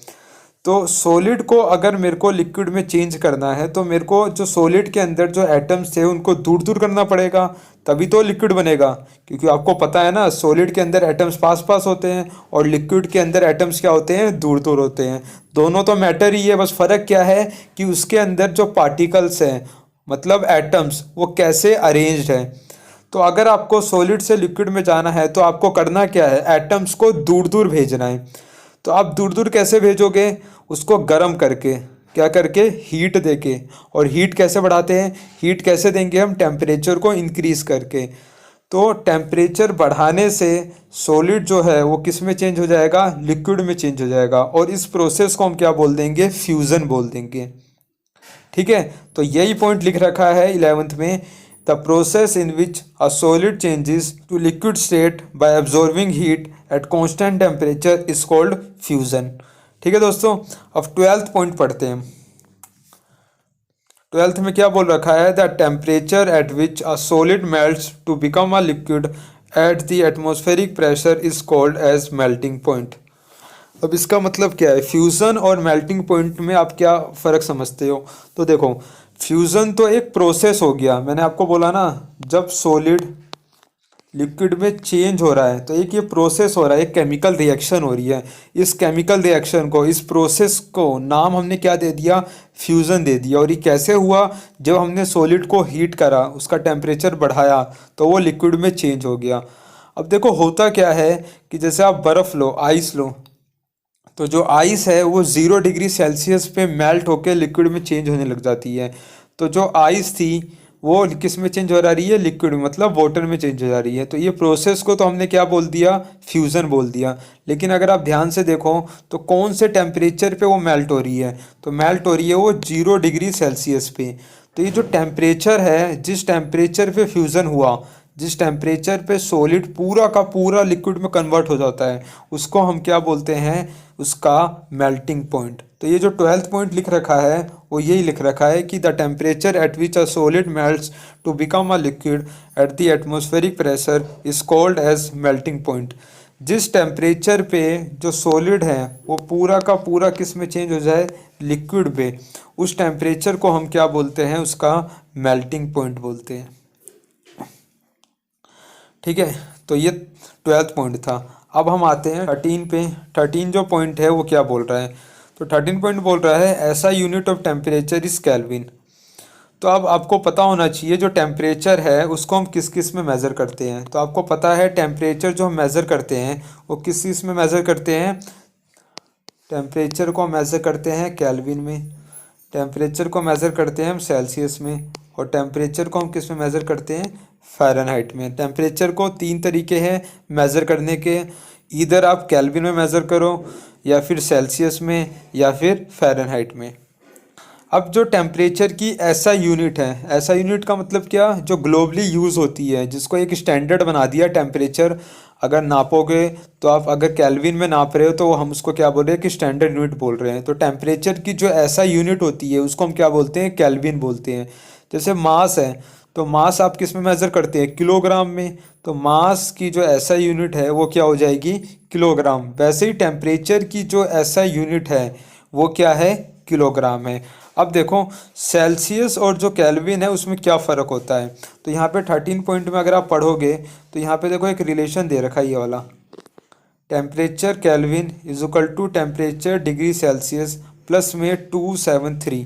तो सॉलिड को अगर मेरे को लिक्विड में चेंज करना है तो मेरे को जो सॉलिड के अंदर जो एटम्स थे उनको दूर दूर करना पड़ेगा, तभी तो लिक्विड बनेगा। क्योंकि आपको पता है ना, सॉलिड के अंदर एटम्स पास पास होते हैं और लिक्विड के अंदर एटम्स क्या होते हैं, दूर दूर होते हैं। दोनों तो मैटर ही है, बस फ़र्क क्या है कि उसके अंदर जो पार्टिकल्स हैं, मतलब एटम्स, वो कैसे अरेंज्ड है। तो अगर आपको सॉलिड से लिक्विड में जाना है तो आपको करना क्या है, एटम्स को दूर दूर भेजना है। तो आप दूर दूर कैसे भेजोगे, उसको गर्म करके, क्या करके, हीट देके। और हीट कैसे बढ़ाते हैं, हीट कैसे देंगे हम, टेम्परेचर को इंक्रीज़ करके। तो टेम्परेचर बढ़ाने से सॉलिड जो है वो किस में चेंज हो जाएगा, लिक्विड में चेंज हो जाएगा। और इस प्रोसेस को हम क्या बोल देंगे, फ्यूज़न बोल देंगे। ठीक है, तो यही पॉइंट लिख रखा है 11th में। The process in which a solid changes to liquid state by absorbing heat at constant temperature is called fusion. ठीक है दोस्तों, अब 12th पॉइंट पढ़ते हैं। 12th में क्या बोल रखा है, the temperature at which a solid melts to become a liquid at the atmospheric pressure is called as melting point. अब इसका मतलब क्या है, फ्यूज़न और मेल्टिंग पॉइंट में आप क्या फ़र्क समझते हो। तो देखो, फ्यूज़न तो एक प्रोसेस हो गया, मैंने आपको बोला ना, जब सॉलिड लिक्विड में चेंज हो रहा है तो एक ये प्रोसेस हो रहा है, एक केमिकल रिएक्शन हो रही है। इस केमिकल रिएक्शन को, इस प्रोसेस को नाम हमने क्या दे दिया, फ्यूज़न दे दिया। और ये कैसे हुआ, जब हमने सॉलिड को हीट करा, उसका टेम्परेचर बढ़ाया, तो वो लिक्विड में चेंज हो गया। अब देखो होता क्या है कि जैसे आप बर्फ़ लो, आइस लो, तो जो आइस है वो 0 डिग्री सेल्सियस पे मेल्ट होकर लिक्विड में चेंज होने लग जाती है। तो जो आइस थी वो किस में चेंज हो रही है, लिक्विड में, मतलब वाटर में चेंज हो जा रही है। तो ये प्रोसेस को तो हमने क्या बोल दिया, फ्यूज़न बोल दिया। लेकिन अगर आप ध्यान से देखो तो कौन से टेम्परेचर पे वो मेल्ट हो रही है, तो मेल्ट हो रही है वो 0 डिग्री सेल्सियस पे। तो ये जो टेम्परेचर है, जिस टेम्परेचर पे फ्यूज़न हुआ, जिस टेम्परेचर पे सॉलिड पूरा का पूरा लिक्विड में कन्वर्ट हो जाता है, उसको हम क्या बोलते हैं, उसका मेल्टिंग पॉइंट। तो ये जो 12th पॉइंट लिख रखा है वो यही लिख रखा है कि the temperature at which a solid melts to become a liquid at the atmospheric pressure is called as melting point. जिस टेम्परेचर पे जो सॉलिड है वो पूरा का पूरा किस में चेंज हो जाए, लिक्विड पे, उस टेम्परेचर को हम क्या बोलते हैं, उसका मेल्टिंग पॉइंट बोलते हैं। ठीक है, तो ये 12th पॉइंट था। अब हम आते हैं 13 पे। 13 जो पॉइंट है वो क्या बोल रहा है, तो 13 पॉइंट बोल रहा है ऐसा unit of temperature is kelvin. तो अब आपको पता होना चाहिए जो टेम्परेचर है उसको हम किस किस में मेज़र करते हैं। तो आपको पता है टेम्परेचर जो हम मेज़र करते हैं वो किस किस में मेज़र करते हैं, टेम्परेचर को मेज़र करते हैं केल्विन में, टेम्परेचर को मेज़र करते हैं हम सेल्सियस में, और टेम्परेचर को हम किस में मेज़र करते हैं, फ़ारेनहाइट में। टेम्परेचर को 3 तरीके हैं मेज़र करने के, इधर आप केल्विन में मेज़र करो, या फिर सेल्सियस में, या फिर फ़ारेनहाइट में। अब जो टेम्परेचर की ऐसा यूनिट है, ऐसा यूनिट का मतलब क्या, जो ग्लोबली यूज़ होती है, जिसको एक स्टैंडर्ड बना दिया टेम्परेचर। अगर नापोगे तो आप अगर केल्विन में नाप रहे हो तो हम उसको क्या बोल रहे हैं कि स्टैंडर्ड यूनिट बोल रहे हैं। तो टेम्परेचर की जो ऐसा यूनिट होती है उसको हम क्या बोलते हैं, केल्विन बोलते हैं। जैसे मास है, तो मास आप किस में मेज़र करते हैं, किलोग्राम में। तो मास की जो ऐसा यूनिट है वो क्या हो जाएगी, किलोग्राम। वैसे ही टेम्परेचर की जो ऐसा यूनिट है वो क्या है, किलोग्राम है। अब देखो सेल्सियस और जो केल्विन है उसमें क्या फ़र्क होता है। तो यहाँ पे 13 पॉइंट में अगर आप पढ़ोगे तो यहाँ पे देखो एक रिलेशन दे रखा है ये वाला, temperature kelvin is equal to temperature degree Celsius plus में 273।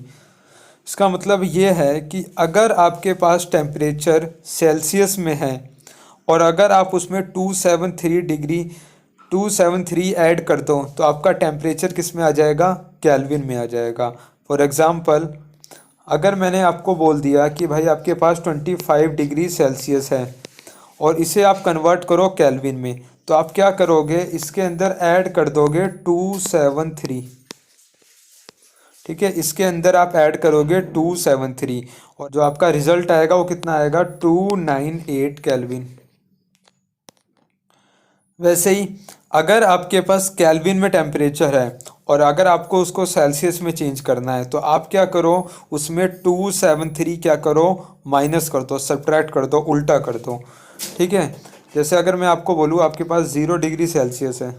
इसका मतलब ये है कि अगर आपके पास टेम्परेचर सेल्सियस में है और अगर आप उसमें 273 ऐड कर दो तो आपका टेम्परेचर किस में आ जाएगा, केल्विन में आ जाएगा। फॉर एग्ज़ाम्पल, अगर मैंने आपको बोल दिया कि भाई आपके पास 25 डिग्री सेल्सियस है और इसे आप कन्वर्ट करो केल्विन में, तो आप क्या करोगे, इसके अंदर ऐड कर दोगे 273। ठीक है, इसके अंदर आप ऐड करोगे 273 और जो आपका रिजल्ट आएगा वो कितना आएगा 298 केल्विन। वैसे ही अगर आपके पास केल्विन में टेम्परेचर है और अगर आपको उसको सेल्सियस में चेंज करना है तो आप क्या करो, उसमें 273 क्या करो, माइनस कर दो, सब्ट्रैक्ट कर दो, उल्टा कर दो। ठीक है, जैसे अगर मैं आपको बोलूँ आपके पास 0 डिग्री सेल्सियस है,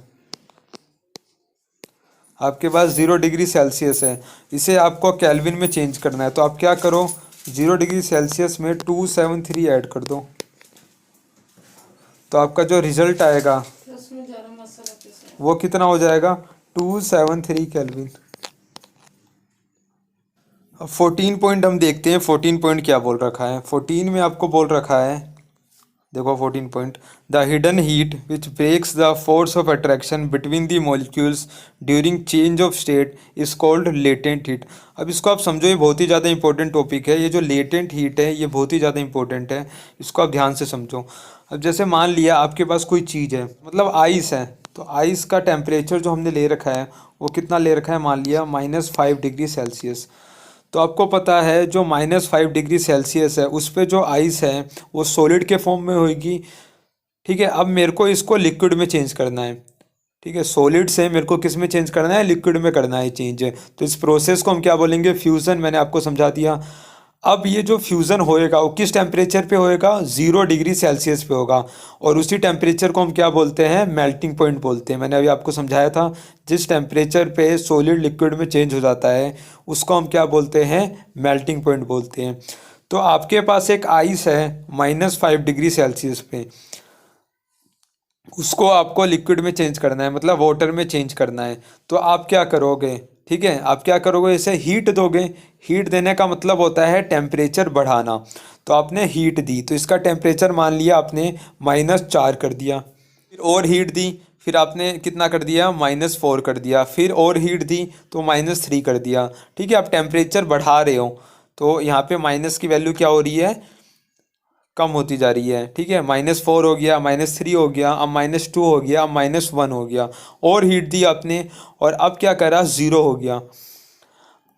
आपके पास 0 डिग्री सेल्सियस है, इसे आपको केल्विन में चेंज करना है तो आप क्या करो, 0 डिग्री सेल्सियस में 273 ऐड कर दो, तो आपका जो रिजल्ट आएगा वो कितना हो जाएगा 273 केल्विन। अब 14 पॉइंट हम देखते हैं, 14 पॉइंट क्या बोल रखा है। 14 में आपको बोल रखा है, देखो 14 point, the hidden heat which breaks the force of attraction between the molecules during change of state is called latent heat. अब इसको आप समझो, ये बहुत ही ज़्यादा इंपॉर्टेंट टॉपिक है। ये जो लेटेंट हीट है ये बहुत ही ज़्यादा इंपॉर्टेंट है, इसको आप ध्यान से समझो। अब जैसे मान लिया आपके पास कोई चीज़ है, मतलब आइस है, तो आइस का टेम्परेचर जो हमने ले रखा है वो कितना ले रखा है, मान लिया -5 डिग्री सेल्सियस। तो आपको पता है जो -5 डिग्री सेल्सियस है उस पे जो आइस है वो सॉलिड के फॉर्म में होगी। ठीक है, अब मेरे को इसको लिक्विड में चेंज करना है। ठीक है, सॉलिड से मेरे को किस में चेंज करना है, लिक्विड में करना है चेंज। तो इस प्रोसेस को हम क्या बोलेंगे, फ्यूज़न। मैंने आपको समझा दिया। अब ये जो फ्यूज़न होएगा वो किस टेम्परेचर पे होएगा, 0 डिग्री सेल्सियस पे होगा, और उसी टेम्परेचर को हम क्या बोलते हैं, मेल्टिंग पॉइंट बोलते हैं। मैंने अभी आपको समझाया था, जिस टेम्परेचर पे सॉलिड लिक्विड में चेंज हो जाता है उसको हम क्या बोलते हैं, मेल्टिंग पॉइंट बोलते हैं। तो आपके पास एक आइस है -5 डिग्री सेल्सियस पे, उसको आपको लिक्विड में चेंज करना है, मतलब वाटर में चेंज करना है। तो आप क्या करोगे, ठीक है, आप क्या करोगे, इसे हीट दोगे। हीट देने का मतलब होता है टेम्परेचर बढ़ाना। तो आपने हीट दी तो इसका टेम्परेचर मान लिया आपने -4 कर दिया, फिर और हीट दी, फिर आपने कितना कर दिया, -4 कर दिया, फिर और हीट दी तो -3 कर दिया। ठीक है, आप टेम्परेचर बढ़ा रहे हो तो यहाँ पे माइनस की वैल्यू क्या हो रही है, कम होती जा रही है। ठीक है, -4 हो गया, -3 हो गया, अब -2 हो गया, अब -1 हो गया, और हीट दी आपने, और अब क्या करा, 0 हो गया।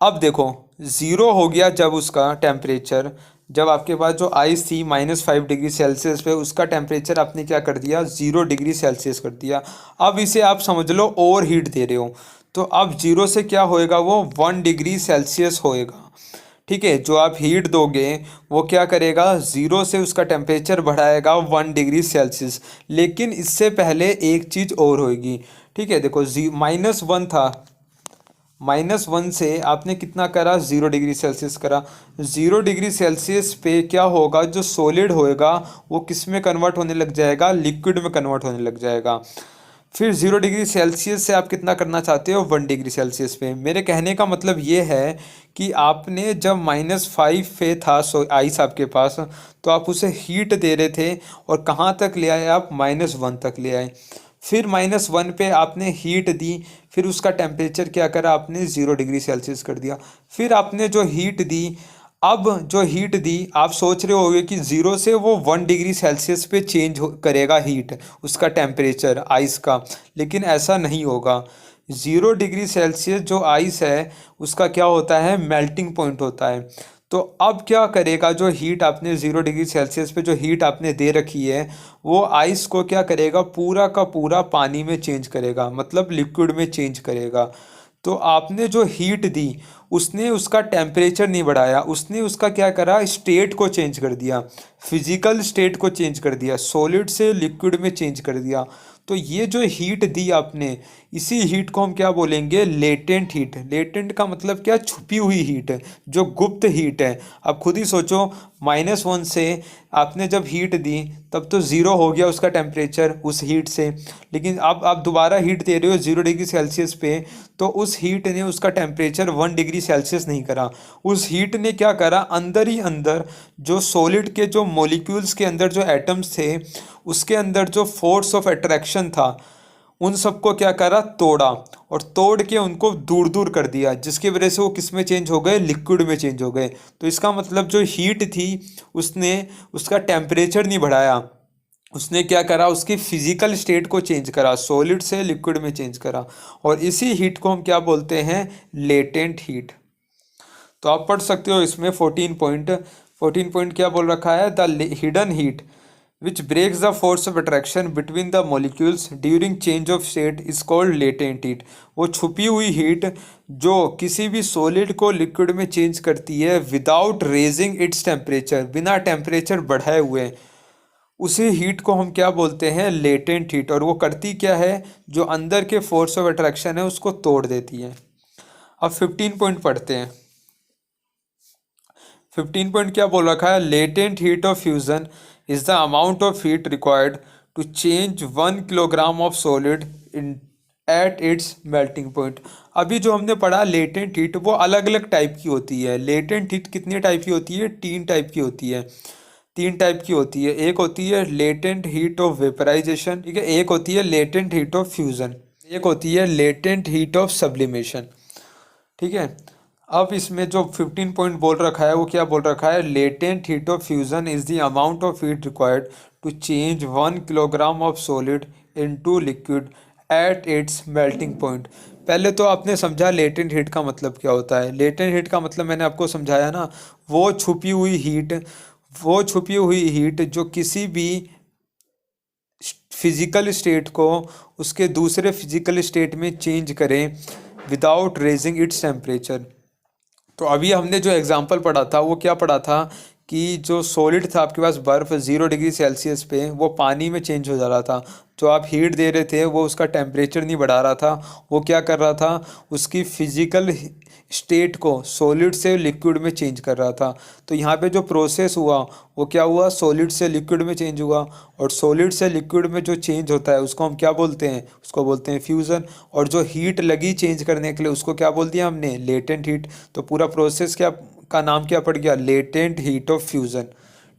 अब देखो 0 हो गया जब उसका टेम्परेचर, जब आपके पास जो आइस थी -5 डिग्री सेल्सियस पे, उसका टेम्परेचर आपने क्या कर दिया, 0 डिग्री सेल्सियस कर दिया। अब इसे आप समझ लो और हीट दे रहे हो, तो अब 0 से क्या होएगा, वो 1 डिग्री सेल्सियस होएगा। ठीक है, जो आप हीट दोगे वो क्या करेगा, 0 से उसका टेम्परेचर बढ़ाएगा 1 डिग्री सेल्सियस। लेकिन इससे पहले एक चीज़ और होगी। ठीक है, देखो -1 था, -1 से आपने कितना करा, 0 डिग्री सेल्सियस करा। 0 डिग्री सेल्सियस पे क्या होगा, जो सॉलिड होएगा वो किस में कन्वर्ट होने लग जाएगा, लिक्विड में कन्वर्ट होने लग जाएगा। फिर 0 डिग्री सेल्सियस से आप कितना करना चाहते हो, 1 डिग्री सेल्सियस पे। मेरे कहने का मतलब ये है कि आपने जब -5 पे था सो आइस आपके पास, तो आप उसे हीट दे रहे थे और कहाँ तक ले आए आप, -1 तक ले आए। फिर -1 पे आपने हीट दी, फिर उसका टेम्परेचर क्या करा आपने, 0 डिग्री सेल्सियस कर दिया। फिर आपने जो हीट दी, अब जो हीट दी, आप सोच रहे होगे कि 0 से वो 1 डिग्री सेल्सियस पे चेंज करेगा हीट, उसका टेम्परेचर आइस का, लेकिन ऐसा नहीं होगा। 0 डिग्री सेल्सियस जो आइस है उसका क्या होता है, मेल्टिंग पॉइंट होता है। तो अब क्या करेगा, जो हीट आपने 0 डिग्री सेल्सियस पे जो हीट आपने दे रखी है, वो आइस को क्या करेगा, पूरा का पूरा पानी में चेंज करेगा, मतलब लिक्विड में चेंज करेगा। तो आपने जो हीट दी उसने उसका टेम्परेचर नहीं बढ़ाया, उसने उसका क्या करा, स्टेट को चेंज कर दिया, फिजिकल स्टेट को चेंज कर दिया, सॉलिड से लिक्विड में चेंज कर दिया। तो ये जो हीट दी आपने, इसी हीट को हम क्या बोलेंगे, लेटेंट हीट। लेटेंट का मतलब क्या, छुपी हुई हीट है, जो गुप्त हीट है। अब खुद ही सोचो, -1 से आपने जब हीट दी तब तो 0 हो गया उसका टेम्परेचर उस हीट से, लेकिन अब आप दोबारा हीट दे रहे हो 0 डिग्री सेल्सियस पे, तो उस हीट ने उसका टेम्परेचर 1 डिग्री सेल्सियस नहीं करा। उस हीट ने क्या करा, अंदर ही अंदर जो सॉलिड के जो मॉलिक्यूल्स के अंदर जो एटम्स थे, उसके अंदर जो फोर्स ऑफ अट्रैक्शन था, उन सबको क्या करा, तोड़ा, और तोड़ के उनको दूर दूर कर दिया, जिसकी वजह से वो किस में चेंज हो गए, लिक्विड में चेंज हो गए। तो इसका मतलब जो हीट थी उसने उसका टेम्परेचर नहीं बढ़ाया, उसने क्या करा, उसकी फिजिकल स्टेट को चेंज करा, सॉलिड से लिक्विड में चेंज करा। और इसी हीट को हम क्या बोलते हैं, लेटेंट हीट। तो आप पढ़ सकते हो इसमें 14 पॉइंट क्या बोल रखा है, the hidden heat which breaks the force of attraction between the molecules during change of state is called latent heat। वो छुपी हुई हीट जो किसी भी सॉलिड को लिक्विड में चेंज करती है विदाउट रेजिंग इट्स टेम्परेचर, बिना टेम्परेचर बढ़ाए हुए, उसी हीट को हम क्या बोलते हैं, लेटेंट हीट। और वो करती क्या है, जो अंदर के फोर्स ऑफ अट्रैक्शन है उसको तोड़ देती है। अब 15 पॉइंट पढ़ते हैं। 15 पॉइंट क्या बोल रखा है, latent heat of fusion is the amount of heat required to change 1 kilogram of solid in at its melting point. अभी जो हमने पढ़ा लेटेंट हीट, वो अलग अलग टाइप की होती है। लेटेंट हीट कितनी टाइप की होती है, 3 टाइप की होती है। 3 टाइप की होती है। एक होती है लेटेंट हीट ऑफ वेपराइजेशन, ठीक है, एक होती है लेटेंट हीट ऑफ फ्यूजन, एक होती है लेटेंट हीट ऑफ सब्लिमेशन, ठीक है। अब इसमें जो 15 पॉइंट बोल रखा है वो क्या बोल रखा है, latent heat of fusion is the amount of heat required to change 1 kilogram of solid into liquid at its melting point. पहले तो आपने समझा लेटेंट हीट का मतलब क्या होता है। लेटेंट हीट का मतलब मैंने आपको समझाया ना, वो छुपी हुई हीट जो किसी भी फिजिकल स्टेट को उसके दूसरे फिजिकल स्टेट में चेंज करें विदाउट रेजिंग इट्स टेम्परेचर। तो अभी हमने जो एग्जांपल पढ़ा था वो क्या पढ़ा था कि जो सॉलिड था आपके पास, बर्फ़ 0 डिग्री सेल्सियस पे वो पानी में चेंज हो जा रहा था। जो आप हीट दे रहे थे वो उसका टेम्परेचर नहीं बढ़ा रहा था, वो क्या कर रहा था, उसकी फिजिकल स्टेट को सॉलिड से लिक्विड में चेंज कर रहा था। तो यहाँ पे जो प्रोसेस हुआ वो क्या हुआ, सॉलिड से लिक्विड में चेंज हुआ। और सॉलिड से लिक्विड में जो चेंज होता है उसको हम क्या बोलते हैं, उसको बोलते हैं फ्यूज़न। और जो हीट लगी चेंज करने के लिए उसको क्या बोल दिया हमने, लेटेंट हीट। तो पूरा प्रोसेस क्या का नाम क्या पड़ गया, लेटेंट हीट ऑफ फ्यूज़न,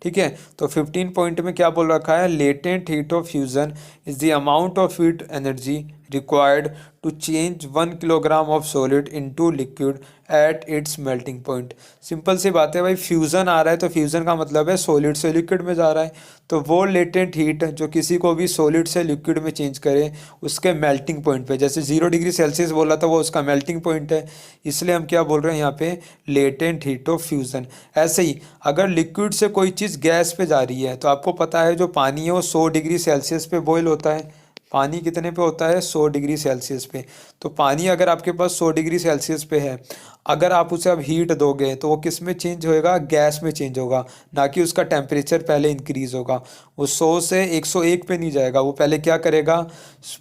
ठीक है। तो 15 पॉइंट में क्या बोल रखा है, latent heat of fusion is the amount of heat energy required to change 1 kilogram of solid into liquid at its melting point. Simple सी बात है भाई, फ्यूज़न आ रहा है तो फ्यूज़न का मतलब है सॉलिड से लिक्विड में जा रहा है। तो वो लेटेंट हीट जो किसी को भी सॉलिड से लिक्विड में चेंज करे उसके मेल्टिंग पॉइंट पे, जैसे 0 डिग्री सेल्सियस बोला था वो उसका मेल्टिंग पॉइंट है, इसलिए हम क्या बोल रहे हैं यहाँ पे, लेटेंट हीट ऑफ फ्यूज़न। ऐसे ही अगर लिक्विड से कोई चीज़ गैस पे जा रही है तो आपको पता है जो पानी है वो 100 डिग्री सेल्सियस पे बॉयल होता है। पानी कितने पे होता है, 100 डिग्री सेल्सियस पे। तो पानी अगर आपके पास 100 डिग्री सेल्सियस पे है, अगर आप उसे अब हीट दोगे तो वो किस में चेंज होएगा, गैस में चेंज होगा, ना कि उसका टेम्परेचर पहले इंक्रीज़ होगा। वो 100 से 101 पे नहीं जाएगा, वो पहले क्या करेगा,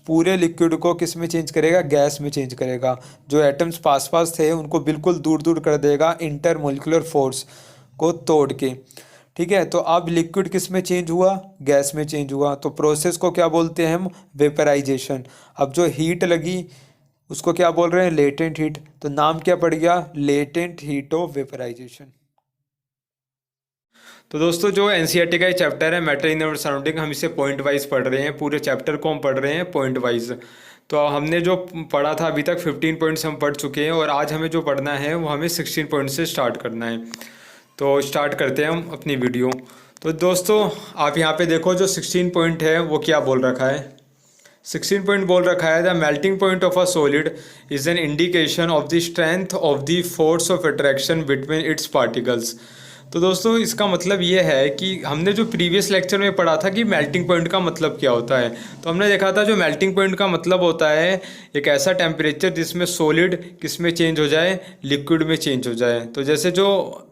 पूरे लिक्विड को किस में चेंज करेगा, गैस में चेंज करेगा। जो एटम्स पास पास थे उनको बिल्कुल दूर दूर कर देगा इंटरमोलिकुलर फोर्स को तोड़ के, ठीक है। तो अब लिक्विड किस में चेंज हुआ, गैस में चेंज हुआ। तो प्रोसेस को क्या बोलते हैं हम, वेपराइजेशन। अब जो हीट लगी उसको क्या बोल रहे हैं, लेटेंट हीट। तो नाम क्या पड़ गया, लेटेंट हीट ऑफ वेपराइजेशन। तो दोस्तों जो एनसीईआरटी का ये चैप्टर है मैटर इन आवर सराउंडिंग, हम इसे पॉइंट वाइज पढ़ रहे हैं। पूरे चैप्टर को हम पढ़ रहे हैं पॉइंट वाइज। तो हमने जो पढ़ा था अभी तक 15 पॉइंट्स हम पढ़ चुके हैं, और आज हमें जो पढ़ना है वो हमें 16 पॉइंट से स्टार्ट करना है। तो स्टार्ट करते हैं हम अपनी वीडियो। तो दोस्तों आप यहाँ पे देखो, जो 16 पॉइंट है वो क्या बोल रखा है। 16 पॉइंट बोल रखा है, the melting point of a solid is an indication of the strength of the force of attraction between its particles. तो दोस्तों इसका मतलब ये है कि हमने जो प्रीवियस लेक्चर में पढ़ा था कि मेल्टिंग पॉइंट का मतलब क्या होता है, तो हमने देखा था जो मेल्टिंग पॉइंट का मतलब होता है एक ऐसा टेम्परेचर जिसमें सॉलिड किस में चेंज हो जाए, लिक्विड में चेंज हो जाए। तो जैसे जो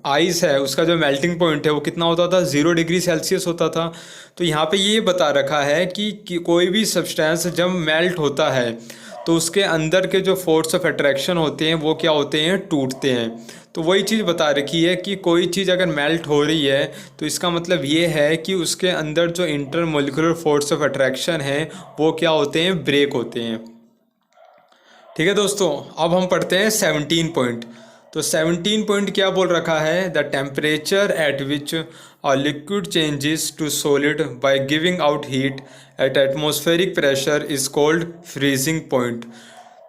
आइस है उसका जो मेल्टिंग पॉइंट है वो कितना होता था, 0 डिग्री सेल्सियस होता था। तो यहाँ पे ये बता रखा है कि कोई भी सब्सटेंस जब मेल्ट होता है तो उसके अंदर के जो फोर्स ऑफ अट्रैक्शन होते हैं वो क्या होते हैं, टूटते हैं। तो वही चीज़ बता रखी है कि कोई चीज़ अगर मेल्ट हो रही है तो इसका मतलब ये है कि उसके अंदर जो इंटरमोलिकुलर फोर्स ऑफ अट्रैक्शन है वो क्या होते हैं, ब्रेक होते हैं। ठीक है दोस्तों, अब हम पढ़ते हैं 17 पॉइंट। तो 17 पॉइंट क्या बोल रखा है, the temperature at which a liquid changes to solid by giving out heat at atmospheric pressure is called freezing point.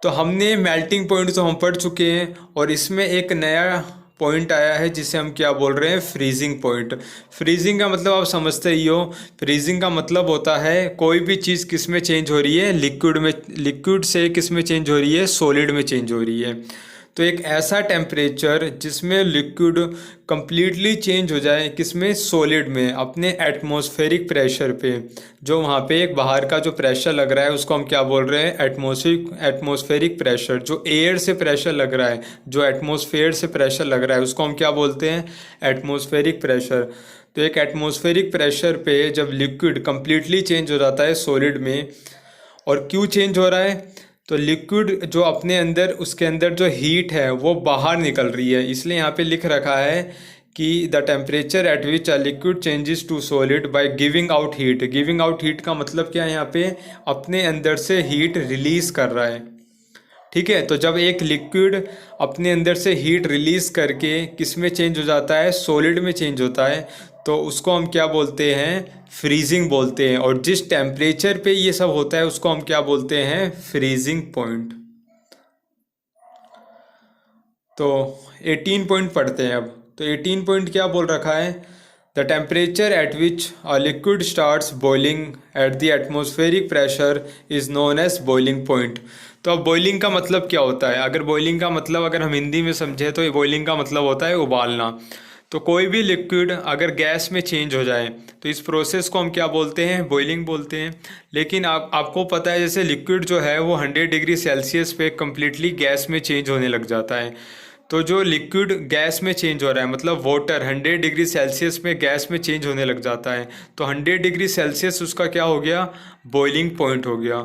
तो हमने मेल्टिंग पॉइंट तो हम पढ़ चुके हैं, और इसमें एक नया पॉइंट आया है जिसे हम क्या बोल रहे हैं, फ्रीजिंग पॉइंट। फ्रीजिंग का मतलब आप समझते ही हो, फ्रीजिंग का मतलब होता है कोई भी चीज़ किस में चेंज हो रही है, लिक्विड में, लिक्विड से किस में चेंज हो रही है, सॉलिड में चेंज हो रही है। तो एक ऐसा टेम्परेचर जिसमें लिक्विड कंप्लीटली चेंज हो जाए, किसमें, सॉलिड में, अपने एटमॉस्फेरिक प्रेशर पे। जो वहाँ पे एक बाहर का जो प्रेशर लग रहा है उसको हम क्या बोल रहे हैं, एटमॉस्फेरिक प्रेशर। जो एयर से प्रेशर लग रहा है, जो एटमॉस्फेयर से प्रेशर लग रहा है उसको हम क्या बोलते हैं, एटमॉस्फेरिक प्रेशर। तो एक एटमॉस्फेरिक प्रेशर पे जब लिक्विड कंप्लीटली चेंज हो जाता है सॉलिड में, और क्यों चेंज हो रहा है, तो लिक्विड जो अपने अंदर, उसके अंदर जो हीट है वो बाहर निकल रही है, इसलिए यहाँ पे लिख रखा है कि the temperature at which a liquid changes to solid by giving out heat. Giving out heat का मतलब क्या है, यहाँ पे अपने अंदर से हीट रिलीज कर रहा है। ठीक है, तो जब एक लिक्विड अपने अंदर से हीट रिलीज करके किस में चेंज हो जाता है, सॉलिड में चेंज होता है, तो उसको हम क्या बोलते हैं, फ्रीजिंग बोलते हैं। और जिस टेम्परेचर पे ये सब होता है उसको हम क्या बोलते हैं, फ्रीजिंग पॉइंट। तो 18 पॉइंट पढ़ते हैं अब। तो 18 पॉइंट क्या बोल रखा है, the temperature at which a liquid starts boiling at the atmospheric pressure is known as boiling point. तो अब बॉइलिंग का मतलब क्या होता है, अगर बॉइलिंग का मतलब अगर हम हिंदी में समझे तो ये बॉइलिंग का मतलब होता है उबालना। तो कोई भी लिक्विड अगर गैस में चेंज हो जाए तो इस प्रोसेस को हम क्या बोलते हैं, बॉइलिंग बोलते हैं। लेकिन आपको पता है जैसे लिक्विड जो है वो 100 डिग्री सेल्सियस पे कम्प्लीटली गैस में चेंज होने लग जाता है। तो जो लिक्विड गैस में चेंज हो रहा है, मतलब वाटर 100 डिग्री सेल्सियस में गैस में चेंज होने लग जाता है, तो 100 डिग्री सेल्सियस उसका क्या हो गया, बॉइलिंग पॉइंट हो गया।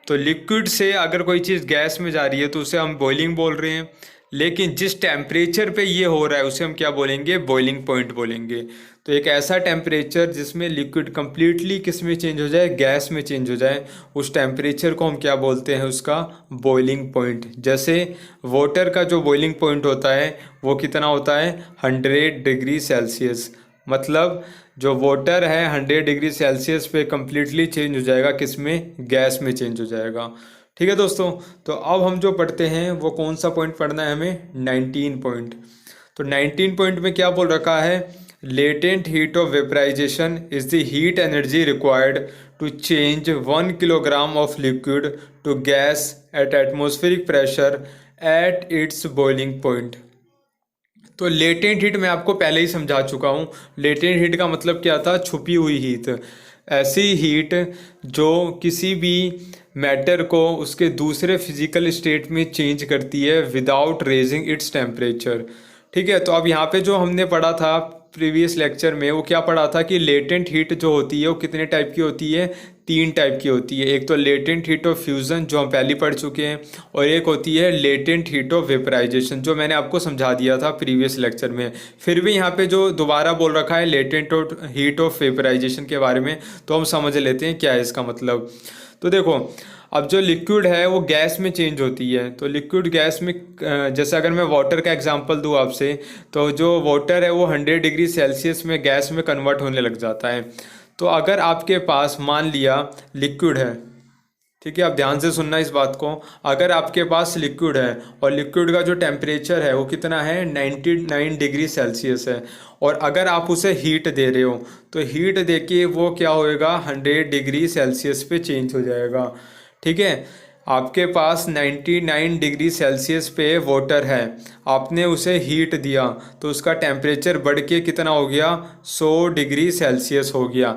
तो लिक्विड से अगर कोई चीज़ गैस में जा रही है तो उसे हम बॉइलिंग बोल रहे हैं, लेकिन जिस टेम्परेचर पे ये हो रहा है उसे हम क्या बोलेंगे, बॉइलिंग पॉइंट बोलेंगे। तो एक ऐसा टेम्परेचर जिसमें लिक्विड कंप्लीटली किस में चेंज हो जाए, गैस में चेंज हो जाए, उस टेम्परेचर को हम क्या बोलते हैं, उसका बॉइलिंग पॉइंट। जैसे वाटर का जो बॉइलिंग पॉइंट होता है वो कितना होता है, 100 डिग्री सेल्सियस। मतलब जो वाटर है 100 डिग्री सेल्सियस पे कम्प्लीटली चेंज हो जाएगा, किस में, गैस में चेंज हो जाएगा। ठीक है दोस्तों, तो अब हम जो पढ़ते हैं वो कौन सा पॉइंट पढ़ना है हमें, 19 पॉइंट। तो 19 पॉइंट में क्या बोल रखा है, latent heat of vaporisation is the heat energy required to change 1 kilogram of liquid to gas at atmospheric pressure at its boiling point. तो लेटेंट हीट मैं आपको पहले ही समझा चुका हूँ। लेटेंट हीट का मतलब क्या था, छुपी हुई हीट। ऐसी हीट जो किसी भी मैटर को उसके दूसरे फिजिकल स्टेट में चेंज करती है विदाउट रेजिंग इट्स टेम्परेचर। ठीक है, तो अब यहाँ पे जो हमने पढ़ा था प्रीवियस लेक्चर में, वो क्या पढ़ा था कि लेटेंट हीट जो होती है वो कितने टाइप की होती है, 3 टाइप की होती है। एक तो लेटेंट हीट ऑफ फ्यूज़न जो हम पहले पढ़ चुके हैं, और एक होती है लेटेंट हीट ऑफ वेपराइजेशन जो मैंने आपको समझा दिया था प्रीवियस लेक्चर में। फिर भी यहाँ पे जो दोबारा बोल रखा है लेटेंट हीट ऑफ वेपराइजेशन के बारे में, तो हम समझ लेते हैं क्या है इसका मतलब। तो देखो, अब जो लिक्विड है वो गैस में चेंज होती है। तो लिक्विड गैस में, जैसे अगर मैं वाटर का एग्जांपल दूँ आपसे, तो जो वाटर है वो 100 डिग्री सेल्सियस में गैस में कन्वर्ट होने लग जाता है। तो अगर आपके पास मान लिया लिक्विड है, ठीक है, आप ध्यान से सुनना इस बात को, अगर आपके पास लिक्विड है और लिक्विड का जो टेम्परेचर है वो कितना है, 99 डिग्री सेल्सियस है, और अगर आप उसे हीट दे रहे हो तो हीट देके वो क्या होएगा, 100 डिग्री सेल्सियस पे चेंज हो जाएगा। ठीक है, आपके पास 99 डिग्री सेल्सियस पे वाटर है, आपने उसे हीट दिया तो उसका टेम्परेचर बढ़ के कितना हो गया, 100 डिग्री सेल्सियस हो गया।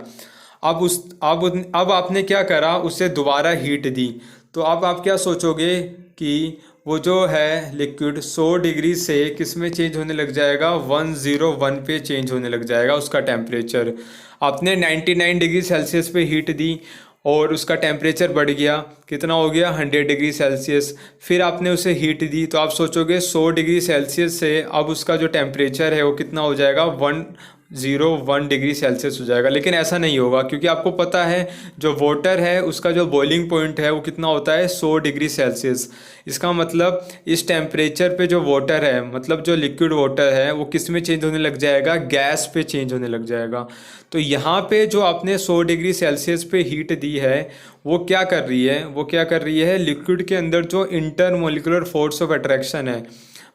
अब आपने क्या करा, उसे दोबारा हीट दी, तो अब आप क्या सोचोगे कि वो जो है लिक्विड 100 डिग्री से किस में चेंज होने लग जाएगा, 101 पे चेंज होने लग जाएगा उसका टेम्परेचर। आपने 99 डिग्री सेल्सियस पे हीट दी और उसका टेम्परेचर बढ़ गया, कितना हो गया, 100 डिग्री सेल्सियस। फिर आपने उसे हीट दी तो आप सोचोगे 100 डिग्री सेल्सियस से अब उसका जो टेम्परेचर है वो कितना हो जाएगा, 101 डिग्री सेल्सियस हो जाएगा। लेकिन ऐसा नहीं होगा, क्योंकि आपको पता है जो वाटर है उसका जो बॉइलिंग पॉइंट है वो कितना होता है, 100 डिग्री सेल्सियस। इसका मतलब इस टेम्परेचर पे जो वाटर है, मतलब जो लिक्विड वाटर है, वो किस में चेंज होने लग जाएगा, गैस पे चेंज होने लग जाएगा। तो यहाँ पे जो आपने 100 डिग्री सेल्सियस पे हीट दी है वो क्या कर रही है, लिक्विड के अंदर जो इंटरमोलिकुलर फोर्स ऑफ अट्रैक्शन है,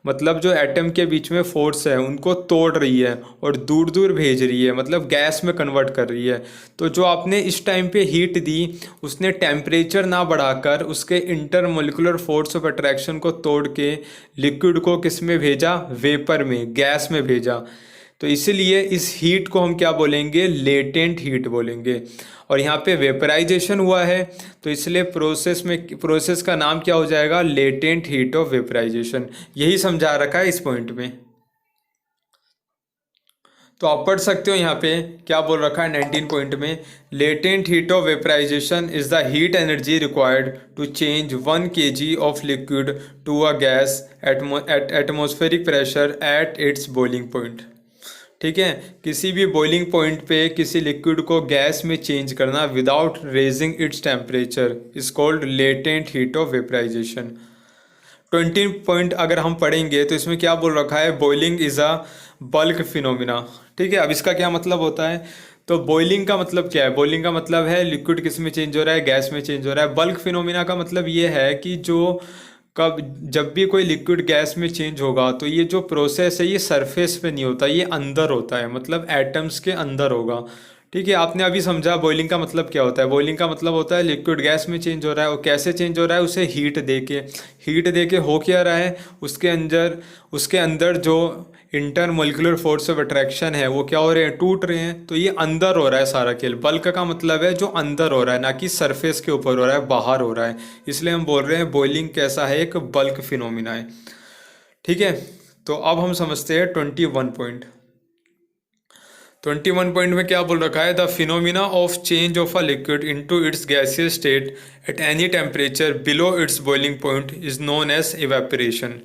मतलब जो एटम के बीच में फोर्स है उनको तोड़ रही है और दूर दूर भेज रही है, मतलब गैस में कन्वर्ट कर रही है। तो जो आपने इस टाइम पे हीट दी उसने टेम्परेचर ना बढ़ाकर उसके इंटरमोलिकुलर फोर्स ऑफ अट्रैक्शन को तोड़ के लिक्विड को किस में भेजा, वेपर में, गैस में भेजा। तो इसीलिए इस हीट को हम क्या बोलेंगे, लेटेंट हीट बोलेंगे। और यहाँ पे वेपराइजेशन हुआ है तो इसलिए प्रोसेस का नाम क्या हो जाएगा, लेटेंट हीट ऑफ वेपराइजेशन। यही समझा रखा है इस पॉइंट में। तो आप पढ़ सकते हो यहाँ पे क्या बोल रखा है 19 पॉइंट में, latent heat of vaporisation is the heat energy required to change 1 kg of liquid to a gas at atmospheric pressure at its boiling point. ठीक है, किसी भी बॉइलिंग पॉइंट पे किसी लिक्विड को गैस में चेंज करना without raising its temperature is called latent heat of vaporisation. 20 point अगर हम पढ़ेंगे तो इसमें क्या बोल रखा है, boiling is a bulk phenomena. ठीक है, अब इसका क्या मतलब होता है, तो बॉइलिंग का मतलब क्या है, बॉइलिंग का मतलब है लिक्विड किस में चेंज हो रहा है, गैस में चेंज हो रहा है। बल्क फिनोमिना का मतलब ये है कि जो कब जब भी कोई लिक्विड गैस में चेंज होगा तो ये जो प्रोसेस है ये सरफेस पे नहीं होता, ये अंदर होता है, मतलब एटम्स के अंदर होगा। ठीक है, आपने अभी समझा बॉइलिंग का मतलब क्या होता है। बॉइलिंग का मतलब होता है लिक्विड गैस में चेंज हो रहा है, और कैसे चेंज हो रहा है, उसे हीट दे के हो क्या रहा है, उसके अंदर जो इंटरमोलिकुलर फोर्स ऑफ अट्रैक्शन है वो क्या हो रहे हैं, टूट रहे हैं। तो ये अंदर हो रहा है सारा खेल। बल्क का मतलब है जो अंदर हो रहा है, ना कि सरफेस के ऊपर हो रहा है, बाहर हो रहा है। इसलिए हम बोल रहे हैं बॉइलिंग कैसा है, एक बल्क फिनोमिना है। ठीक है, तो अब हम समझते हैं 21 पॉइंट। 21 पॉइंट में क्या बोल रखा है, the phenomena of change of a liquid into its gaseous state at any temperature below its boiling point is known as evaporation.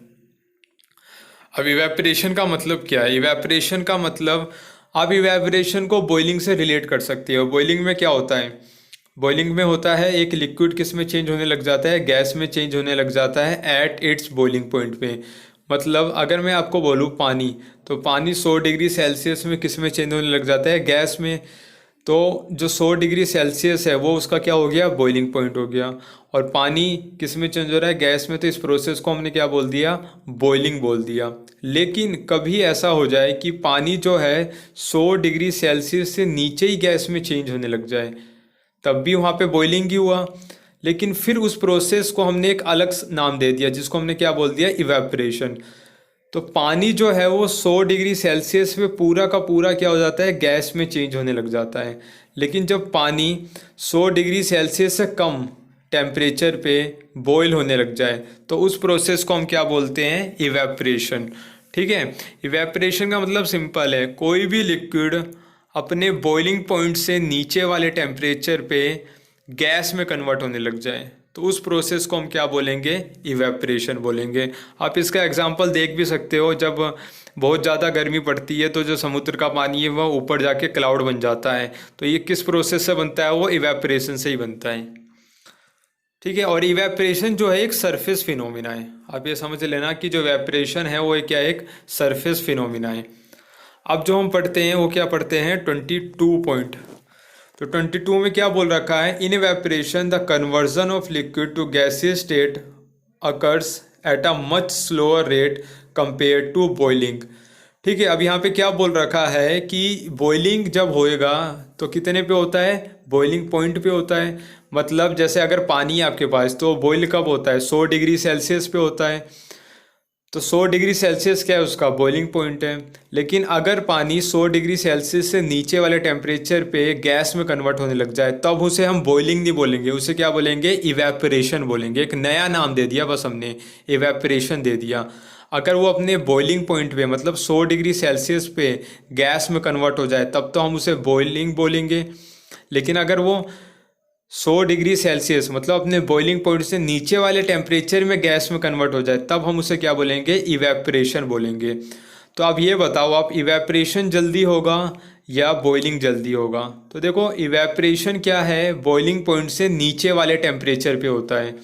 अब इवेपोरेशन का मतलब क्या है, इवेपोरेशन का मतलब आप इवेपोरेशन को बॉइलिंग से रिलेट कर सकते हो। बॉइलिंग में क्या होता है, बॉइलिंग में होता है एक लिक्विड किस में चेंज होने लग जाता है, गैस में चेंज होने लग जाता है एट इट्स बॉइलिंग पॉइंट पे। मतलब अगर मैं आपको बोलूँ पानी, तो पानी 100 डिग्री सेल्सियस में किस में चेंज होने लग जाता है, गैस में। तो जो 100 डिग्री सेल्सियस है वो उसका क्या हो गया, बॉइलिंग पॉइंट हो गया। और पानी किस में चेंज हो रहा है, गैस में। तो इस प्रोसेस को हमने क्या बोल दिया, बॉइलिंग बोल दिया। लेकिन कभी ऐसा हो जाए कि पानी जो है 100 डिग्री सेल्सियस से नीचे ही गैस में चेंज होने लग जाए, तब भी वहाँ पे बॉइलिंग ही हुआ। लेकिन फिर उस प्रोसेस को हमने एक अलग नाम दे दिया जिसको हमने क्या बोल दिया, इवेपोरेशन। तो पानी जो है वो 100 डिग्री सेल्सियस पे पूरा का पूरा क्या हो जाता है, गैस में चेंज होने लग जाता है। लेकिन जब पानी 100 डिग्री सेल्सियस से कम टेम्परेचर पे बॉयल होने लग जाए तो उस प्रोसेस को हम क्या बोलते हैं, इवेपोरेशन। ठीक है, इवेपोरेशन का मतलब सिंपल है, कोई भी लिक्विड अपने बॉइलिंग पॉइंट से नीचे वाले टेम्परेचर पे गैस में कन्वर्ट होने लग जाए तो उस प्रोसेस को हम क्या बोलेंगे, इवेपोरेशन बोलेंगे। आप इसका एग्जांपल देख भी सकते हो, जब बहुत ज़्यादा गर्मी पड़ती है तो जो समुद्र का पानी है वह ऊपर जाके क्लाउड बन जाता है। तो ये किस प्रोसेस से बनता है, वो इवेपोरेशन से ही बनता है। ठीक है, और इवेपोरेशन जो है एक सरफेस फिनोमिना है। आप ये समझ लेना कि जो इवेपोरेशन है वो क्या है, एक सरफेस फिनोमिना है। अब जो हम पढ़ते हैं वो क्या पढ़ते हैं, 22 पॉइंट। तो 22 में क्या बोल रखा है, in evaporation the conversion of liquid to gaseous state occurs at a much slower rate compare to boiling. ठीक है, अब यहाँ पे क्या बोल रखा है कि बॉइलिंग जब होएगा तो कितने पे होता है, बॉइलिंग पॉइंट पे होता है। मतलब जैसे अगर पानी है आपके पास तो बॉइल कब होता है, 100 डिग्री सेल्सियस पे होता है। तो 100 डिग्री सेल्सियस क्या है, उसका बॉइलिंग पॉइंट है। लेकिन अगर पानी 100 डिग्री सेल्सियस से नीचे वाले टेम्परेचर पे गैस में कन्वर्ट होने लग जाए तब उसे हम बॉइलिंग नहीं बोलेंगे, उसे क्या बोलेंगे, इवेपोरेशन बोलेंगे। एक नया नाम दे दिया बस हमने, इवेपोरेशन दे दिया। अगर वो अपने बॉइलिंग पॉइंट पे मतलब 100 डिग्री सेल्सियस पे गैस में कन्वर्ट हो जाए तब तो हम उसे बॉइलिंग बोलेंगे। लेकिन अगर वो 100 डिग्री सेल्सियस मतलब अपने बॉइलिंग पॉइंट से नीचे वाले टेम्परेचर में गैस में कन्वर्ट हो जाए तब हम उसे क्या बोलेंगे, इवेपोरेशन बोलेंगे। तो अब ये बताओ, आप इवेपोरेशन जल्दी होगा या बॉइलिंग जल्दी होगा। तो देखो इवेपोरेशन क्या है, बॉइलिंग पॉइंट से नीचे वाले टेम्परेचर पे होता है।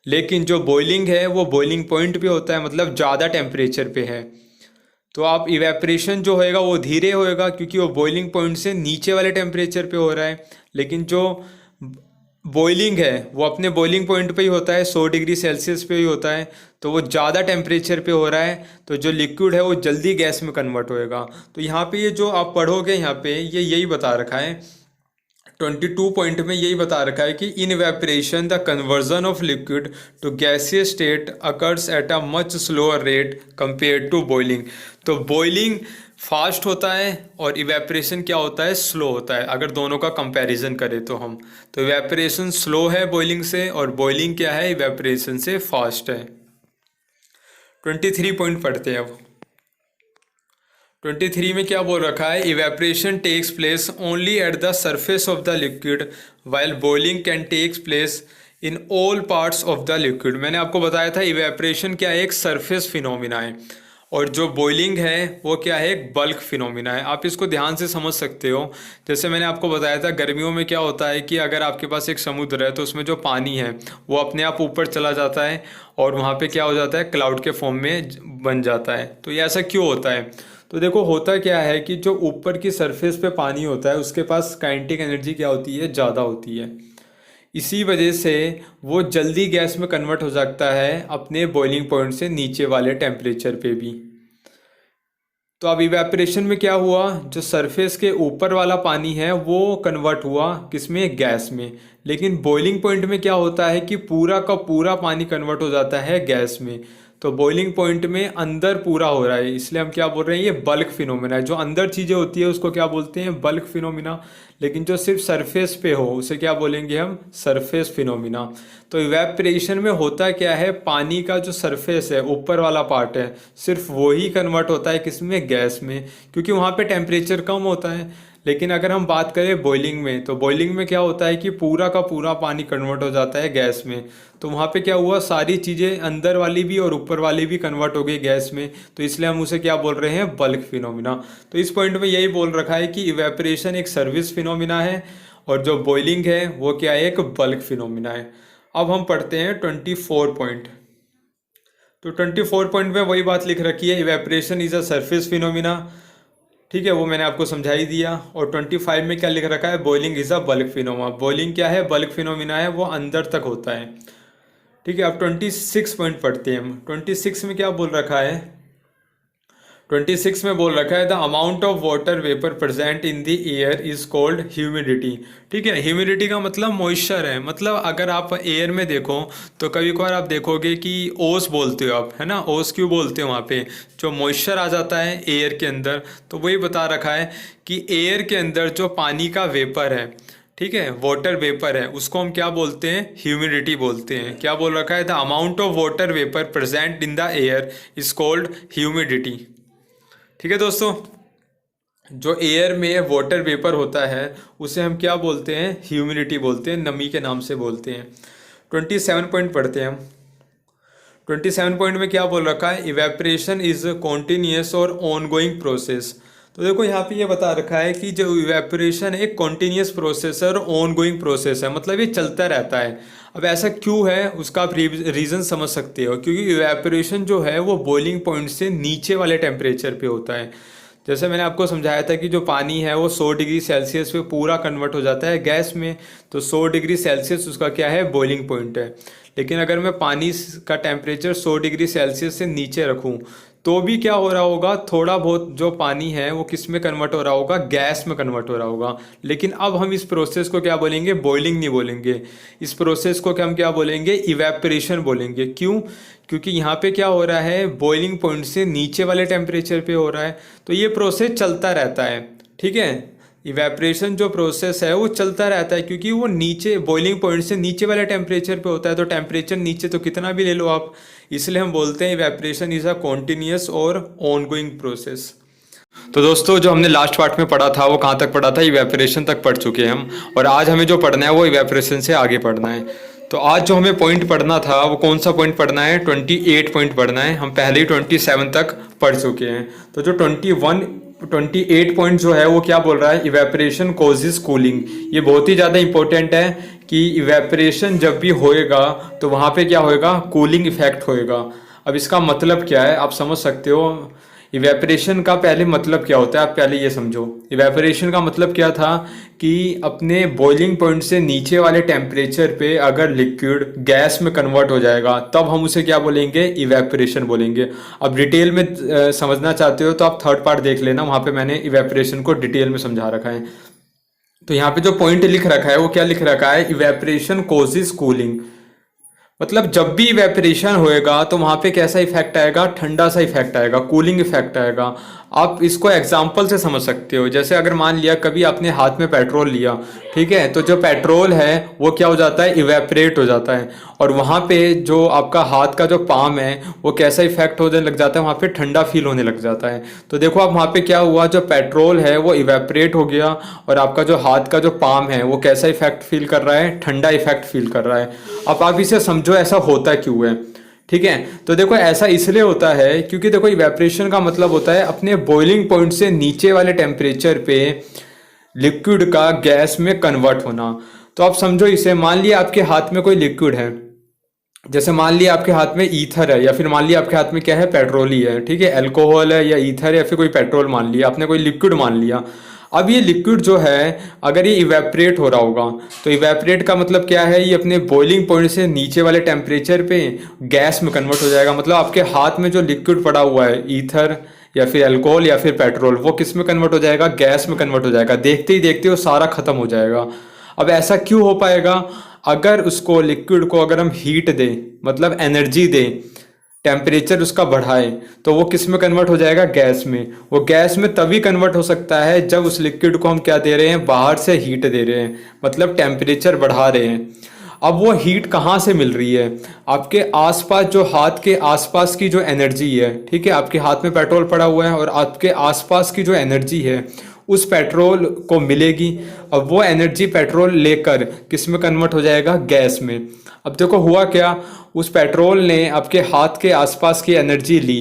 लेकिन जो बॉइलिंग है वो बॉइलिंग पॉइंट पे होता है, मतलब ज़्यादा टेम्परेचर पे है। तो आप इवेपोरेशन जो होएगा वो धीरे होएगा क्योंकि वो बॉइलिंग पॉइंट से नीचे वाले टेम्परेचर पे हो रहा है। लेकिन जो बॉइलिंग है वो अपने बॉइलिंग पॉइंट पे ही होता है, 100 डिग्री सेल्सियस पे ही होता है। तो वो ज़्यादा टेम्परेचर पे हो रहा है तो जो लिक्विड है वो जल्दी गैस में कन्वर्ट होएगा। तो यहाँ पे ये जो आप पढ़ोगे यहाँ पे ये यही बता रखा है, 22 पॉइंट में यही बता रखा है कि in evaporation the conversion of liquid to gaseous state occurs at a much slower rate compare to boiling. तो बॉइलिंग फास्ट होता है और इवेपरेशन क्या होता है, स्लो होता है। अगर दोनों का कंपैरिजन करें तो हम, तो इवेपरेशन स्लो है बॉइलिंग से और बॉइलिंग क्या है, इवेपरेशन से फास्ट है। 23 पॉइंट पढ़ते हैं अब। 23 में क्या बोल रखा है, evaporation takes place only at the surface of the liquid while boiling can takes place in all parts of the liquid. मैंने आपको बताया था इवेपरेशन क्या है, एक सरफेस फिनोमिना है और जो बॉइलिंग है वो क्या है, एक बल्क फिनोमिना है। आप इसको ध्यान से समझ सकते हो। जैसे मैंने आपको बताया था गर्मियों में क्या होता है कि अगर आपके पास एक समुद्र है तो उसमें जो पानी है वो अपने आप ऊपर चला जाता है और वहाँ पे क्या हो जाता है, क्लाउड के फॉर्म में बन जाता है। तो ये ऐसा क्यों होता है, तो देखो होता क्या है कि जो ऊपर की सरफेस पे पानी होता है उसके पास काइनेटिक एनर्जी क्या होती है, ज़्यादा होती है। इसी वजह से वो जल्दी गैस में कन्वर्ट हो सकता है अपने बॉइलिंग पॉइंट से नीचे वाले टेम्परेचर पे भी। तो अब इवेपरेशन में क्या हुआ, जो सरफेस के ऊपर वाला पानी है वो कन्वर्ट हुआ किसमें, गैस में। लेकिन बॉइलिंग पॉइंट में क्या होता है कि पूरा का पूरा पानी कन्वर्ट हो जाता है गैस में। तो बॉइलिंग पॉइंट में अंदर पूरा हो रहा है, इसलिए हम क्या बोल रहे हैं, ये बल्क फिनोमिना है। जो अंदर चीज़ें होती है उसको क्या बोलते हैं, बल्क फिनोमिना। लेकिन जो सिर्फ सरफेस पे हो उसे क्या बोलेंगे हम, सरफेस फिनोमिना। तो इवेपरेशन में होता क्या है, पानी का जो सरफेस है ऊपर वाला पार्ट है सिर्फ वो ही कन्वर्ट होता है किसमें, गैस में, क्योंकि वहाँ पे टेम्परेचर कम होता है। लेकिन अगर हम बात करें बॉइलिंग में, तो बॉइलिंग में क्या होता है कि पूरा का पूरा पानी कन्वर्ट हो जाता है गैस में। तो वहाँ पे क्या हुआ, सारी चीज़ें अंदर वाली भी और ऊपर वाली भी कन्वर्ट हो गई गैस में। तो इसलिए हम उसे क्या बोल रहे हैं, बल्क फिनोमिना। तो इस पॉइंट में यही बोल रखा है कि इवेपरेशन एक सर्विस फिनोमिना है और जो बॉइलिंग है वो क्या है, एक बल्क फिनोमिना है। अब हम पढ़ते हैं 24 पॉइंट। तो 24 पॉइंट में वही बात लिख रखी है, evaporation is a surface phenomena. ठीक है, वो मैंने आपको समझा ही दिया। और 25 में क्या लिख रखा है, boiling is a bulk phenomena. Boiling क्या है, बल्क फिनोमिना है, वो अंदर तक होता है। ठीक है, अब 26 पॉइंट पढ़ते हैं हम। 26 में क्या बोल रखा है, 26 में बोल रखा है the amount of water vapour present in the air is called humidity. ठीक है, ह्यूमिडिटी का मतलब मॉइस्चर है। मतलब अगर आप एयर में देखो तो कभी कभार आप देखोगे कि ओस बोलते हो आप, है ना, ओस क्यों बोलते हो, वहाँ पे जो मॉइस्चर आ जाता है एयर के अंदर। तो वही बता रखा है कि एयर के अंदर जो पानी का वेपर है, ठीक है, वाटर वेपर है, उसको हम क्या बोलते हैं, ह्यूमिडिटी बोलते हैं। क्या बोल रखा है, the amount of water vapour present in the air is called humidity. ठीक है दोस्तों, जो एयर में वाटर वेपर होता है उसे हम क्या बोलते हैं, ह्यूमिडिटी बोलते हैं, नमी के नाम से बोलते हैं। 27 पॉइंट पढ़ते हैं हम। 27 पॉइंट में क्या बोल रखा है, इवेपरेशन इज कॉन्टिन्यूस और ऑन गोइंग प्रोसेस। तो देखो यहाँ पे ये बता रखा है कि जो इवेपरेशन एक कॉन्टिन्यूस प्रोसेस और ऑन गोइंग प्रोसेस है, मतलब ये चलता रहता है। अब ऐसा क्यों है उसका आप रीज़न समझ सकते हो, क्योंकि इवेपरेशन जो है वो बॉइलिंग पॉइंट से नीचे वाले टेम्परेचर पे होता है। जैसे मैंने आपको समझाया था कि जो पानी है वो 100 डिग्री सेल्सियस पे पूरा कन्वर्ट हो जाता है गैस में। तो 100 डिग्री सेल्सियस उसका क्या है, बॉइलिंग पॉइंट है। लेकिन अगर मैं पानी का टेम्परेचर 100 डिग्री सेल्सियस से नीचे रखूं तो भी क्या हो रहा होगा, थोड़ा बहुत जो पानी है वो किस में कन्वर्ट हो रहा होगा, गैस में कन्वर्ट हो रहा होगा। लेकिन अब हम इस प्रोसेस को क्या बोलेंगे, बॉइलिंग नहीं बोलेंगे। इस प्रोसेस को क्या हम क्या बोलेंगे, इवेपरेशन बोलेंगे। क्यों, क्योंकि यहाँ पे क्या हो रहा है, बॉइलिंग पॉइंट से नीचे वाले टेम्परेचर पे हो रहा है। तो ये प्रोसेस चलता रहता है। ठीक है, इवेपरेशन जो प्रोसेस है वो चलता रहता है क्योंकि वो नीचे बॉइलिंग पॉइंट से नीचे वाले टेम्परेचर पे होता है। तो टेम्परेचर नीचे तो कितना भी ले लो आप, इसलिए हम बोलते हैं इवेपरेशन इज अ कॉन्टिन्यूस और ऑन गोइंग प्रोसेस। तो दोस्तों जो हमने लास्ट पार्ट में पढ़ा था वो कहाँ तक पढ़ा था, इवेपरेशन तक पढ़ चुके हैं हम। और आज हमें जो पढ़ना है वो इवेपरेशन से आगे पढ़ना है। तो आज जो हमें पॉइंट पढ़ना था वो कौन सा पॉइंट पढ़ना है, 28 पॉइंट पढ़ना है। हम पहले ही 27 तक पढ़ चुके हैं। तो जो 28 पॉइंट जो है वो क्या बोल रहा है, इवेपरेशन कॉजेज कूलिंग। ये बहुत ही ज़्यादा इंपॉर्टेंट है कि इवेपरेशन जब भी होएगा तो वहाँ पे क्या होएगा, कूलिंग इफेक्ट होएगा। अब इसका मतलब क्या है आप समझ सकते हो। इवेपोरेशन का पहले मतलब क्या होता है, आप पहले ये समझो। इवेपोरेशन का मतलब क्या था कि अपने बॉइलिंग पॉइंट से नीचे वाले टेम्परेचर पे अगर लिक्विड गैस में कन्वर्ट हो जाएगा तब हम उसे क्या बोलेंगे, इवेपोरेशन बोलेंगे। अब डिटेल में समझना चाहते हो तो आप थर्ड पार्ट देख लेना, वहाँ पे मैंने इवेपोरेशन को डिटेल में समझा रखा है। तो यहाँ पे जो पॉइंट लिख रखा है वो क्या लिख रखा है, इवेपोरेशन कॉजेज कूलिंग। मतलब जब भी इवेपोरेशन होएगा तो वहां पे कैसा इफेक्ट आएगा, ठंडा सा इफेक्ट आएगा, कूलिंग इफेक्ट आएगा। आप इसको एग्जांपल से समझ सकते हो। जैसे अगर मान लिया कभी आपने हाथ में पेट्रोल लिया, ठीक है, तो जो पेट्रोल है वो क्या हो जाता है, इवेपोरेट हो जाता है। और वहां पे जो आपका हाथ का जो पाम है वो कैसा इफेक्ट होने लग जाता है, वहां पे ठंडा फील होने लग जाता है। तो देखो अब वहां पे क्या हुआ, जो पेट्रोल है वो इवेपोरेट हो गया और आपका जो हाथ का जो पाम है वो कैसा इफेक्ट फील कर रहा है, ठंडा इफेक्ट फील कर रहा है। अब आप इसे समझो ऐसा होता क्यों है, ठीक है। तो देखो ऐसा इसलिए होता है क्योंकि देखो इवेपोरेशन का मतलब होता है अपने बॉइलिंग पॉइंट से नीचे वाले टेम्परेचर पे लिक्विड का गैस में कन्वर्ट होना। तो आप समझो इसे, मान लिया आपके हाथ में कोई लिक्विड है, जैसे मान लिया आपके हाथ में ईथर है, या फिर मान लिया आपके हाथ में क्या है, पेट्रोल ही है, ठीक है, अल्कोहल है या ईथर या फिर कोई पेट्रोल मान लिया, आपने कोई लिक्विड मान लिया। अब ये लिक्विड जो है अगर ये इवेपोरेट हो रहा होगा तो इवेपोरेट का मतलब क्या है, ये अपने बॉइलिंग पॉइंट से नीचे वाले टेम्परेचर पे गैस में कन्वर्ट हो जाएगा। मतलब आपके हाथ में जो लिक्विड पड़ा हुआ है, ईथर या फिर अल्कोहल या फिर पेट्रोल, वो किस में कन्वर्ट हो जाएगा, गैस में कन्वर्ट हो जाएगा। देखते ही देखते वो सारा खत्म हो जाएगा। अब ऐसा क्यों हो पाएगा, अगर उसको लिक्विड को अगर हम हीट दें, मतलब एनर्जी दें, टेम्परेचर उसका बढ़ाए, तो वो किस में कन्वर्ट हो जाएगा, गैस में। वो गैस में तभी कन्वर्ट हो सकता है जब उस लिक्विड को हम क्या दे रहे हैं, बाहर से हीट दे रहे हैं, मतलब टेम्परेचर बढ़ा रहे हैं। अब वो हीट कहाँ से मिल रही है, आपके आसपास जो हाथ के आसपास की जो एनर्जी है, ठीक है, आपके हाथ में पेट्रोल पड़ा हुआ है और आपके आसपास की जो एनर्जी है उस पेट्रोल को मिलेगी। अब वो एनर्जी पेट्रोल लेकर किस में कन्वर्ट हो जाएगा, गैस में। अब देखो हुआ क्या, उस पेट्रोल ने आपके हाथ के आसपास की एनर्जी ली,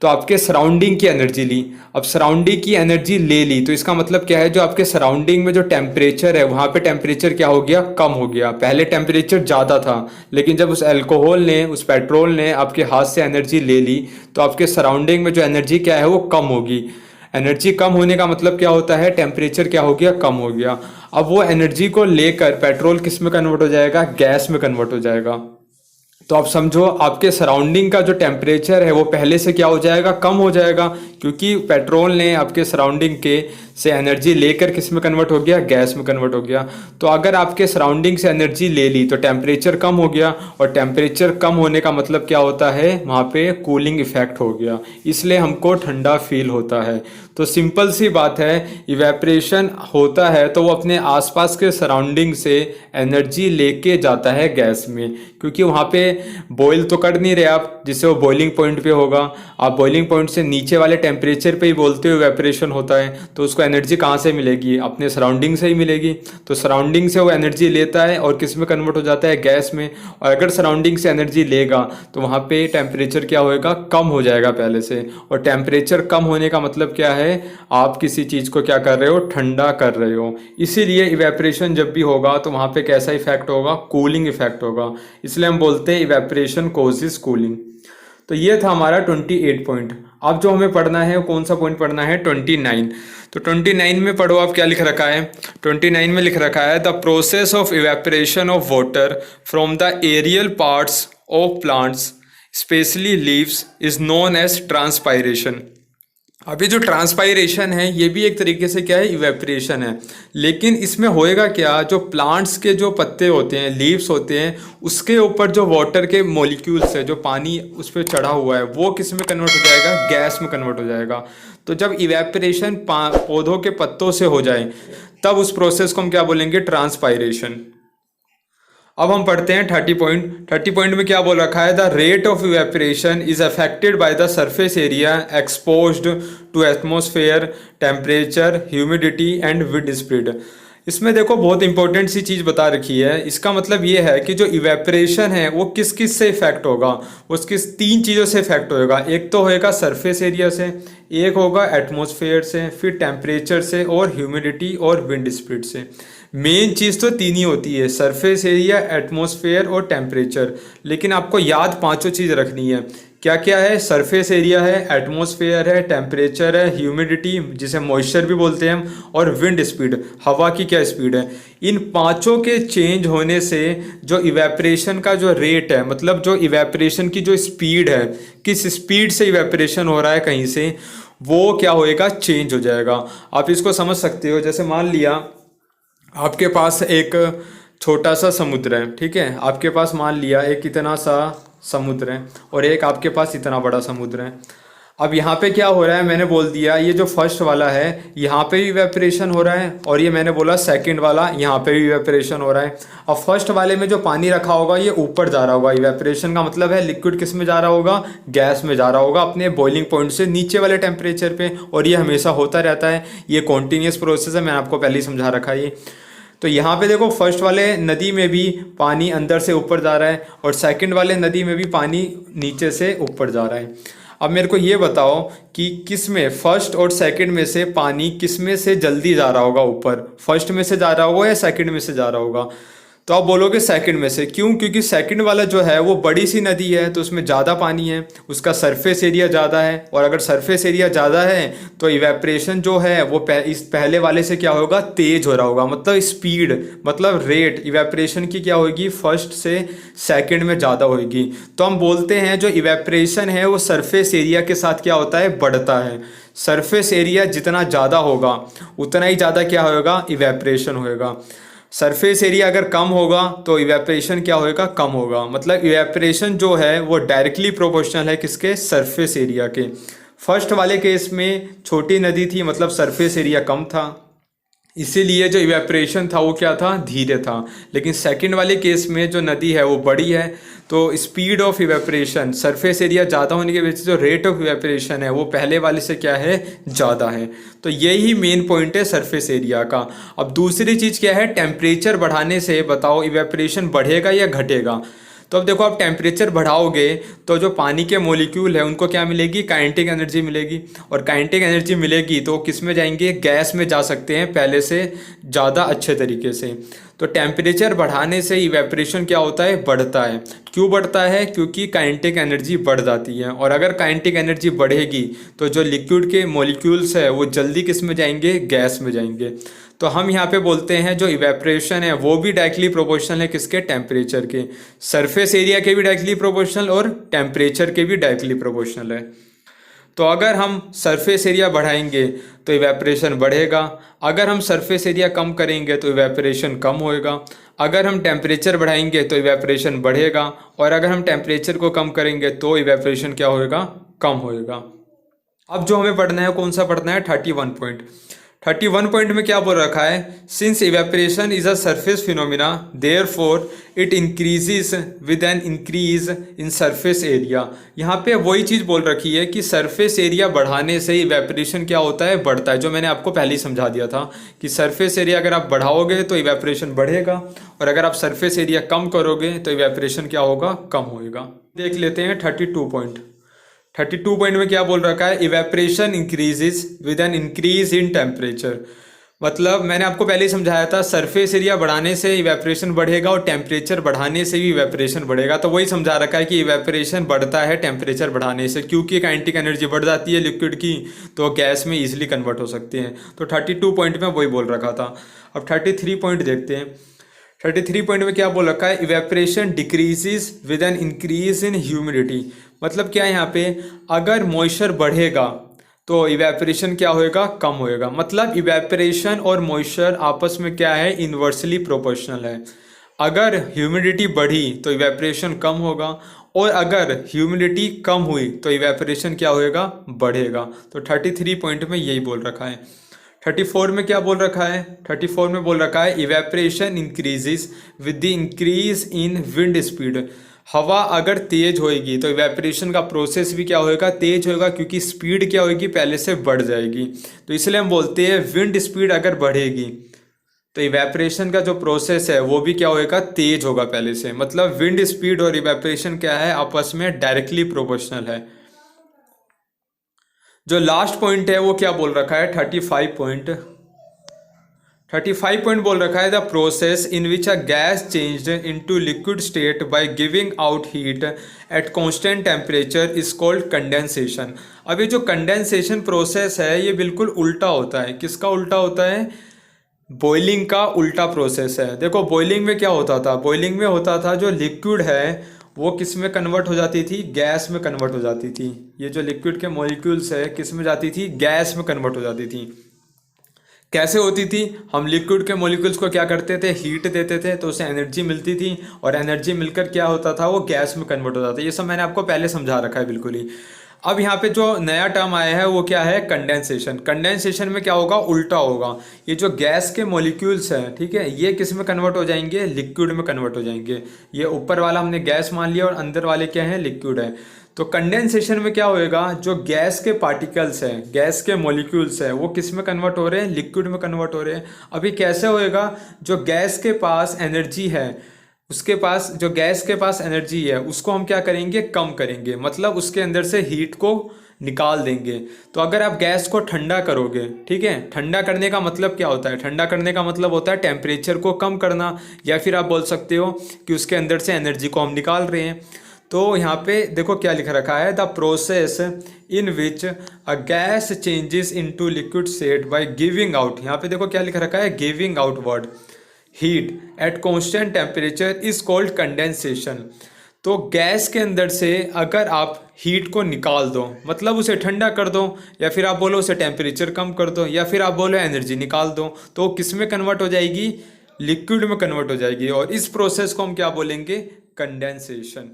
तो आपके सराउंडिंग की एनर्जी ली। अब सराउंडिंग की एनर्जी ले ली तो इसका मतलब क्या है, जो आपके सराउंडिंग में जो टेम्परेचर है वहाँ पे टेम्परेचर क्या हो गया, कम हो गया। पहले टेम्परेचर ज़्यादा था, लेकिन जब उस अल्कोहल ने, उस पेट्रोल ने आपके हाथ से एनर्जी ले ली तो आपके सराउंडिंग में जो एनर्जी क्या है वो कम होगी। एनर्जी कम होने का मतलब क्या होता है, टेम्परेचर क्या हो गया, कम हो गया। अब वो एनर्जी को लेकर पेट्रोल किस में कन्वर्ट हो जाएगा, गैस में कन्वर्ट हो जाएगा। तो आप समझो आपके सराउंडिंग का जो टेम्परेचर है वो पहले से क्या हो जाएगा, कम हो जाएगा, क्योंकि पेट्रोल ने आपके सराउंडिंग के से एनर्जी लेकर किस में कन्वर्ट हो गया, गैस में कन्वर्ट हो गया। तो अगर आपके सराउंडिंग से एनर्जी ले ली तो टेम्परेचर कम हो गया, और टेम्परेचर कम होने का मतलब क्या होता है, वहाँ पे कूलिंग इफेक्ट हो गया, इसलिए हमको ठंडा फील होता है। तो सिंपल सी बात है, इवेपोरेशन होता है तो वो अपने आसपास के सराउंडिंग से एनर्जी लेके जाता है गैस में, क्योंकि वहाँ पे बॉईल तो कर नहीं रहे आप, जिससे वो बॉइलिंग पॉइंट पे होगा। आप बॉइलिंग पॉइंट से नीचे वाले टेम्परेचर पे ही बोलते हो इवेपोरेशन होता है, तो उसको एनर्जी कहाँ से मिलेगी, अपने सराउंडिंग से ही मिलेगी। तो सराउंडिंग से वो एनर्जी लेता है और किस में कन्वर्ट हो जाता है, गैस में। और अगर सराउंडिंग से एनर्जी लेगा तो वहाँ पे टेम्परेचर क्या होएगा, कम हो जाएगा पहले से। और टेम्परेचर कम होने का मतलब क्या है, आप किसी चीज़ को क्या कर रहे हो, ठंडा कर रहे हो। इसीलिए इवेपोरेशन जब भी होगा तो वहाँ पे कैसा इफेक्ट होगा, कूलिंग इफेक्ट होगा। इसलिए हम बोलते हैं इवेपोरेशन कॉजेज कूलिंग। तो ये था हमारा 28 पॉइंट। अब जो हमें पढ़ना है कौन सा पॉइंट पढ़ना है, 29। तो 29 में पढ़ो आप, क्या लिख रखा है, 29 में लिख रखा है, the process of evaporation of water from the aerial parts of plants specially leaves is known as transpiration. अभी जो ट्रांसपायरेशन है ये भी एक तरीके से क्या है, इवेपोरेशन है। लेकिन इसमें होएगा क्या, जो प्लांट्स के जो पत्ते होते हैं, लीव्स होते हैं, उसके ऊपर जो वाटर के मॉलिक्यूल्स है, जो पानी उस पर चढ़ा हुआ है, वो किस में कन्वर्ट हो जाएगा, गैस में कन्वर्ट हो जाएगा। तो जब इवेपोरेशन पौधों के पत्तों से हो जाए तब उस प्रोसेस को हम क्या बोलेंगे, ट्रांसपायरेशन। अब हम पढ़ते हैं 30 पॉइंट। 30 पॉइंट में क्या बोल रखा है, the rate of evaporation is affected by the surface area exposed to atmosphere, temperature, humidity and wind speed. इसमें देखो बहुत इंपॉर्टेंट सी चीज़ बता रखी है। इसका मतलब ये है कि जो इवेपोरेशन है वो किस किस से इफेक्ट होगा, उसकी 3 चीज़ों से इफेक्ट होएगा। एक तो होएगा सरफेस एरिया से, एक होगा एटमॉस्फेयर से, फिर टेम्परेचर से, और ह्यूमिडिटी और विंड स्पीड से। मेन चीज़ तो 3 ही होती है, सरफेस एरिया, एटमॉस्फेयर और टेम्परेचर। लेकिन आपको याद 5 चीज़ रखनी है क्या क्या है, सरफेस एरिया है, एटमॉस्फेयर है, टेम्परेचर है, ह्यूमिडिटी जिसे मॉइस्चर भी बोलते हैं हम, और विंड स्पीड, हवा की क्या स्पीड है। इन पांचों के चेंज होने से जो इवेपरेशन का जो रेट है, मतलब जो इवेपरेशन की जो स्पीड है, किस स्पीड से इवेपरेशन हो रहा है कहीं से, वो क्या होएगा, चेंज हो जाएगा। आप इसको समझ सकते हो, जैसे मान लिया आपके पास एक छोटा सा समुद्र है, ठीक है, आपके पास मान लिया एक इतना सा समुद्र है और एक आपके पास इतना बड़ा समुद्र है। अब यहाँ पे क्या हो रहा है, मैंने बोल दिया ये जो फर्स्ट वाला है यहाँ पे भी इवेपरेशन हो रहा है, और ये मैंने बोला सेकंड वाला यहाँ पे भी इवेपरेशन हो रहा है। अब फर्स्ट वाले में जो पानी रखा होगा ये ऊपर जा रहा होगा, इवेपरेशन का मतलब है लिक्विड किस में जा रहा होगा, गैस में जा रहा होगा अपने बॉइलिंग पॉइंट से नीचे वाले टेम्परेचर पे, और ये हमेशा होता रहता है, ये कॉन्टीन्यूस प्रोसेस है, मैंने आपको पहले ही समझा रखा है ये। तो यहाँ पे देखो फर्स्ट वाले नदी में भी पानी अंदर से ऊपर जा रहा है और सेकंड वाले नदी में भी पानी नीचे से ऊपर जा रहा है। अब मेरे को ये बताओ कि किस में, फर्स्ट और सेकंड में से पानी किस में से जल्दी जा रहा होगा ऊपर, फर्स्ट में से जा रहा होगा या सेकंड में से जा रहा होगा। तो आप बोलोगे सेकंड में से, क्यों, क्योंकि सेकंड वाला जो है वो बड़ी सी नदी है तो उसमें ज़्यादा पानी है, उसका सरफेस एरिया ज़्यादा है, और अगर सरफेस एरिया ज़्यादा है तो इवेपरेशन जो है वो इस पहले वाले से क्या होगा, तेज हो रहा होगा, मतलब स्पीड, मतलब रेट इवेपरेशन की क्या होगी, फर्स्ट से सेकंड में ज़्यादा होगी। तो हम बोलते हैं जो इवेपरेशन है वो सरफेस एरिया के साथ क्या होता है, बढ़ता है। सरफेस एरिया जितना ज़्यादा होगा उतना ही ज़्यादा क्या होगा, इवेपरेशन होएगा। सरफेस एरिया अगर कम होगा तो इवेपरेशन क्या होएगा, कम होगा। मतलब इवेपरेशन जो है वो डायरेक्टली प्रोपोर्शनल है किसके, सरफेस एरिया के। फर्स्ट वाले केस में छोटी नदी थी, मतलब सरफेस एरिया कम था, इसीलिए जो इवेपरेशन था वो क्या था, धीरे था। लेकिन सेकंड वाले केस में जो नदी है वो बड़ी है, तो speed of evaporation, surface area ज़्यादा होने की वजह से जो रेट ऑफ इवेपरेशन है वो पहले वाले से क्या है, ज़्यादा है। तो यही मेन पॉइंट है सरफेस एरिया का। अब दूसरी चीज़ क्या है, टेम्परेचर बढ़ाने से बताओ इवेपरेशन बढ़ेगा या घटेगा। तो अब देखो आप टेम्परेचर बढ़ाओगे तो जो पानी के मॉलिक्यूल है उनको क्या मिलेगी, काइनेटिक एनर्जी मिलेगी, और काइनेटिक एनर्जी मिलेगी तो किस में जाएंगे, गैस में जा सकते हैं पहले से ज़्यादा अच्छे तरीके से। तो टेम्परेचर बढ़ाने से इवेपरेशन क्या होता है, बढ़ता है। क्यों बढ़ता है, क्योंकि काइनेटिक एनर्जी बढ़ जाती है, और अगर काइनेटिक एनर्जी बढ़ेगी तो जो लिक्विड के मॉलिक्यूल्स है वो जल्दी किस में जाएंगे, गैस में जाएंगे। तो हम यहाँ पे बोलते हैं जो इवेपरेशन है वो भी डायरेक्टली प्रोपोर्शनल है किसके, टेम्परेचर के। सरफेस एरिया के भी डायरेक्टली प्रोपोर्शनल और टेम्परेचर के भी डायरेक्टली प्रोपोर्शनल है। तो अगर हम सरफेस एरिया बढ़ाएंगे तो इवेपरेशन बढ़ेगा, अगर हम सरफेस एरिया कम करेंगे तो इवेपरेशन कम होएगा, अगर हम टेम्परेचर बढ़ाएंगे तो इवेपरेशन बढ़ेगा, और अगर हम टेम्परेचर को कम करेंगे तो इवेपरेशन क्या होएगा, कम होएगा। अब जो हमें पढ़ना है कौन सा पढ़ना है, 31 पॉइंट। 31 पॉइंट में क्या बोल रखा है, since evaporation is a surface phenomena therefore it increases with an increase in surface area. यहाँ पे वही चीज़ बोल रखी है कि सरफेस एरिया बढ़ाने से इवेपरेशन क्या होता है, बढ़ता है, जो मैंने आपको पहले ही समझा दिया था कि सरफेस एरिया अगर आप बढ़ाओगे तो इवेपरेशन बढ़ेगा, और अगर आप सरफेस एरिया कम करोगे तो इवेपरेशन क्या होगा, कम होएगा। देख लेते हैं 32 पॉइंट। 32 पॉइंट में क्या बोल रखा है, evaporation increases with an increase in temperature. मतलब मैंने आपको पहले ही समझाया था सरफेस एरिया बढ़ाने से इवेपरेशन बढ़ेगा और टेम्परेचर बढ़ाने से भी इवेपरेशन बढ़ेगा। तो वही समझा रखा है कि इवेपरेशन बढ़ता है टेम्परेचर बढ़ाने से, क्योंकि काइनेटिक एनर्जी बढ़ जाती है लिक्विड की तो गैस में इजीली कन्वर्ट हो सकते हैं। तो 32 पॉइंट में वही बोल रखा था। अब 33 पॉइंट देखते हैं। 33 पॉइंट में क्या बोल रखा है, evaporation decreases with an increase in humidity. मतलब क्या है यहाँ पे, अगर मॉइस्चर बढ़ेगा तो इवेपरेशन क्या होएगा, कम होएगा। मतलब इवेपरेशन और मॉइस्चर आपस में क्या है, इन्वर्सली प्रोपोर्शनल है। अगर ह्यूमिडिटी बढ़ी तो इवेपरेशन कम होगा, और अगर ह्यूमिडिटी कम हुई तो इवेपरेशन क्या होएगा, बढ़ेगा। तो 33 पॉइंट में यही बोल रखा है। 34 में क्या बोल रखा है, 34 में बोल रखा है evaporation increases with the increase in wind speed. हवा अगर तेज होएगी तो इवेपरेशन का प्रोसेस भी क्या होएगा, तेज होएगा, क्योंकि स्पीड क्या होएगी, पहले से बढ़ जाएगी। तो इसलिए हम बोलते हैं विंड स्पीड अगर बढ़ेगी तो इवेपरेशन का जो प्रोसेस है वो भी क्या होएगा, तेज होगा पहले से। मतलब विंड स्पीड और इवेपरेशन क्या है, आपस में डायरेक्टली प्रोपोर्शनल है। जो लास्ट पॉइंट है वो क्या बोल रखा है, 35 पॉइंट। 35 पॉइंट बोल रखा है the process in which a gas changed into liquid state bye giving out heat at constant temperature is called condensation. अब ये जो कंडेंसेशन प्रोसेस है ये बिल्कुल उल्टा होता है। किसका उल्टा होता है? बॉइलिंग का उल्टा प्रोसेस है। देखो बॉइलिंग में क्या होता था? बॉइलिंग में होता था जो लिक्विड है वो किस में कन्वर्ट हो जाती थी? गैस में कन्वर्ट हो जाती थी। ये जो लिक्विड के मॉलिक्यूल्स है किस में जाती थी? गैस में कन्वर्ट हो जाती थी। कैसे होती थी? हम लिक्विड के मॉलिक्यूल्स को क्या करते थे? हीट देते थे तो उसे एनर्जी मिलती थी और एनर्जी मिलकर क्या होता था? वो गैस में कन्वर्ट हो जाता था। ये सब मैंने आपको पहले समझा रखा है बिल्कुल ही। अब यहाँ पे जो नया टर्म आया है वो क्या है? कंडेंसेशन। कंडेंसेशन में क्या होगा? उल्टा होगा। ये जो गैस के मॉलिक्यूल्स हैं, ठीक है, ये किस में कन्वर्ट हो जाएंगे? लिक्विड में कन्वर्ट हो जाएंगे। ये ऊपर वाला हमने गैस मान लिया और अंदर वाले क्या है? लिक्विड है। तो कंडेंसेशन में क्या होएगा? जो गैस के पार्टिकल्स हैं, गैस के मॉलिक्यूल्स हैं, वो किस में कन्वर्ट हो रहे हैं? लिक्विड में कन्वर्ट हो रहे हैं। अभी कैसे होएगा? जो गैस के पास एनर्जी है, उसके पास जो गैस के पास एनर्जी है उसको हम क्या करेंगे? कम करेंगे, मतलब उसके अंदर से हीट को निकाल देंगे। तो अगर आप गैस को ठंडा करोगे, ठीक है, ठंडा करने का मतलब क्या होता है? ठंडा करने का मतलब होता है टेम्परेचर को कम करना, या फिर आप बोल सकते हो कि उसके अंदर से एनर्जी को हम निकाल रहे हैं। तो यहाँ पे देखो क्या लिख रखा है, the process in which a gas changes into liquid state bye giving out. यहाँ पे देखो क्या लिख रखा है? Giving out word heat at constant temperature is called condensation. तो गैस के अंदर से अगर आप हीट को निकाल दो, मतलब उसे ठंडा कर दो, या फिर आप बोलो उसे टेम्परेचर कम कर दो, या फिर आप बोलो एनर्जी निकाल दो, तो किस में कन्वर्ट हो जाएगी? लिक्विड में कन्वर्ट हो जाएगी। और इस प्रोसेस को हम क्या बोलेंगे? कंडेंसेशन।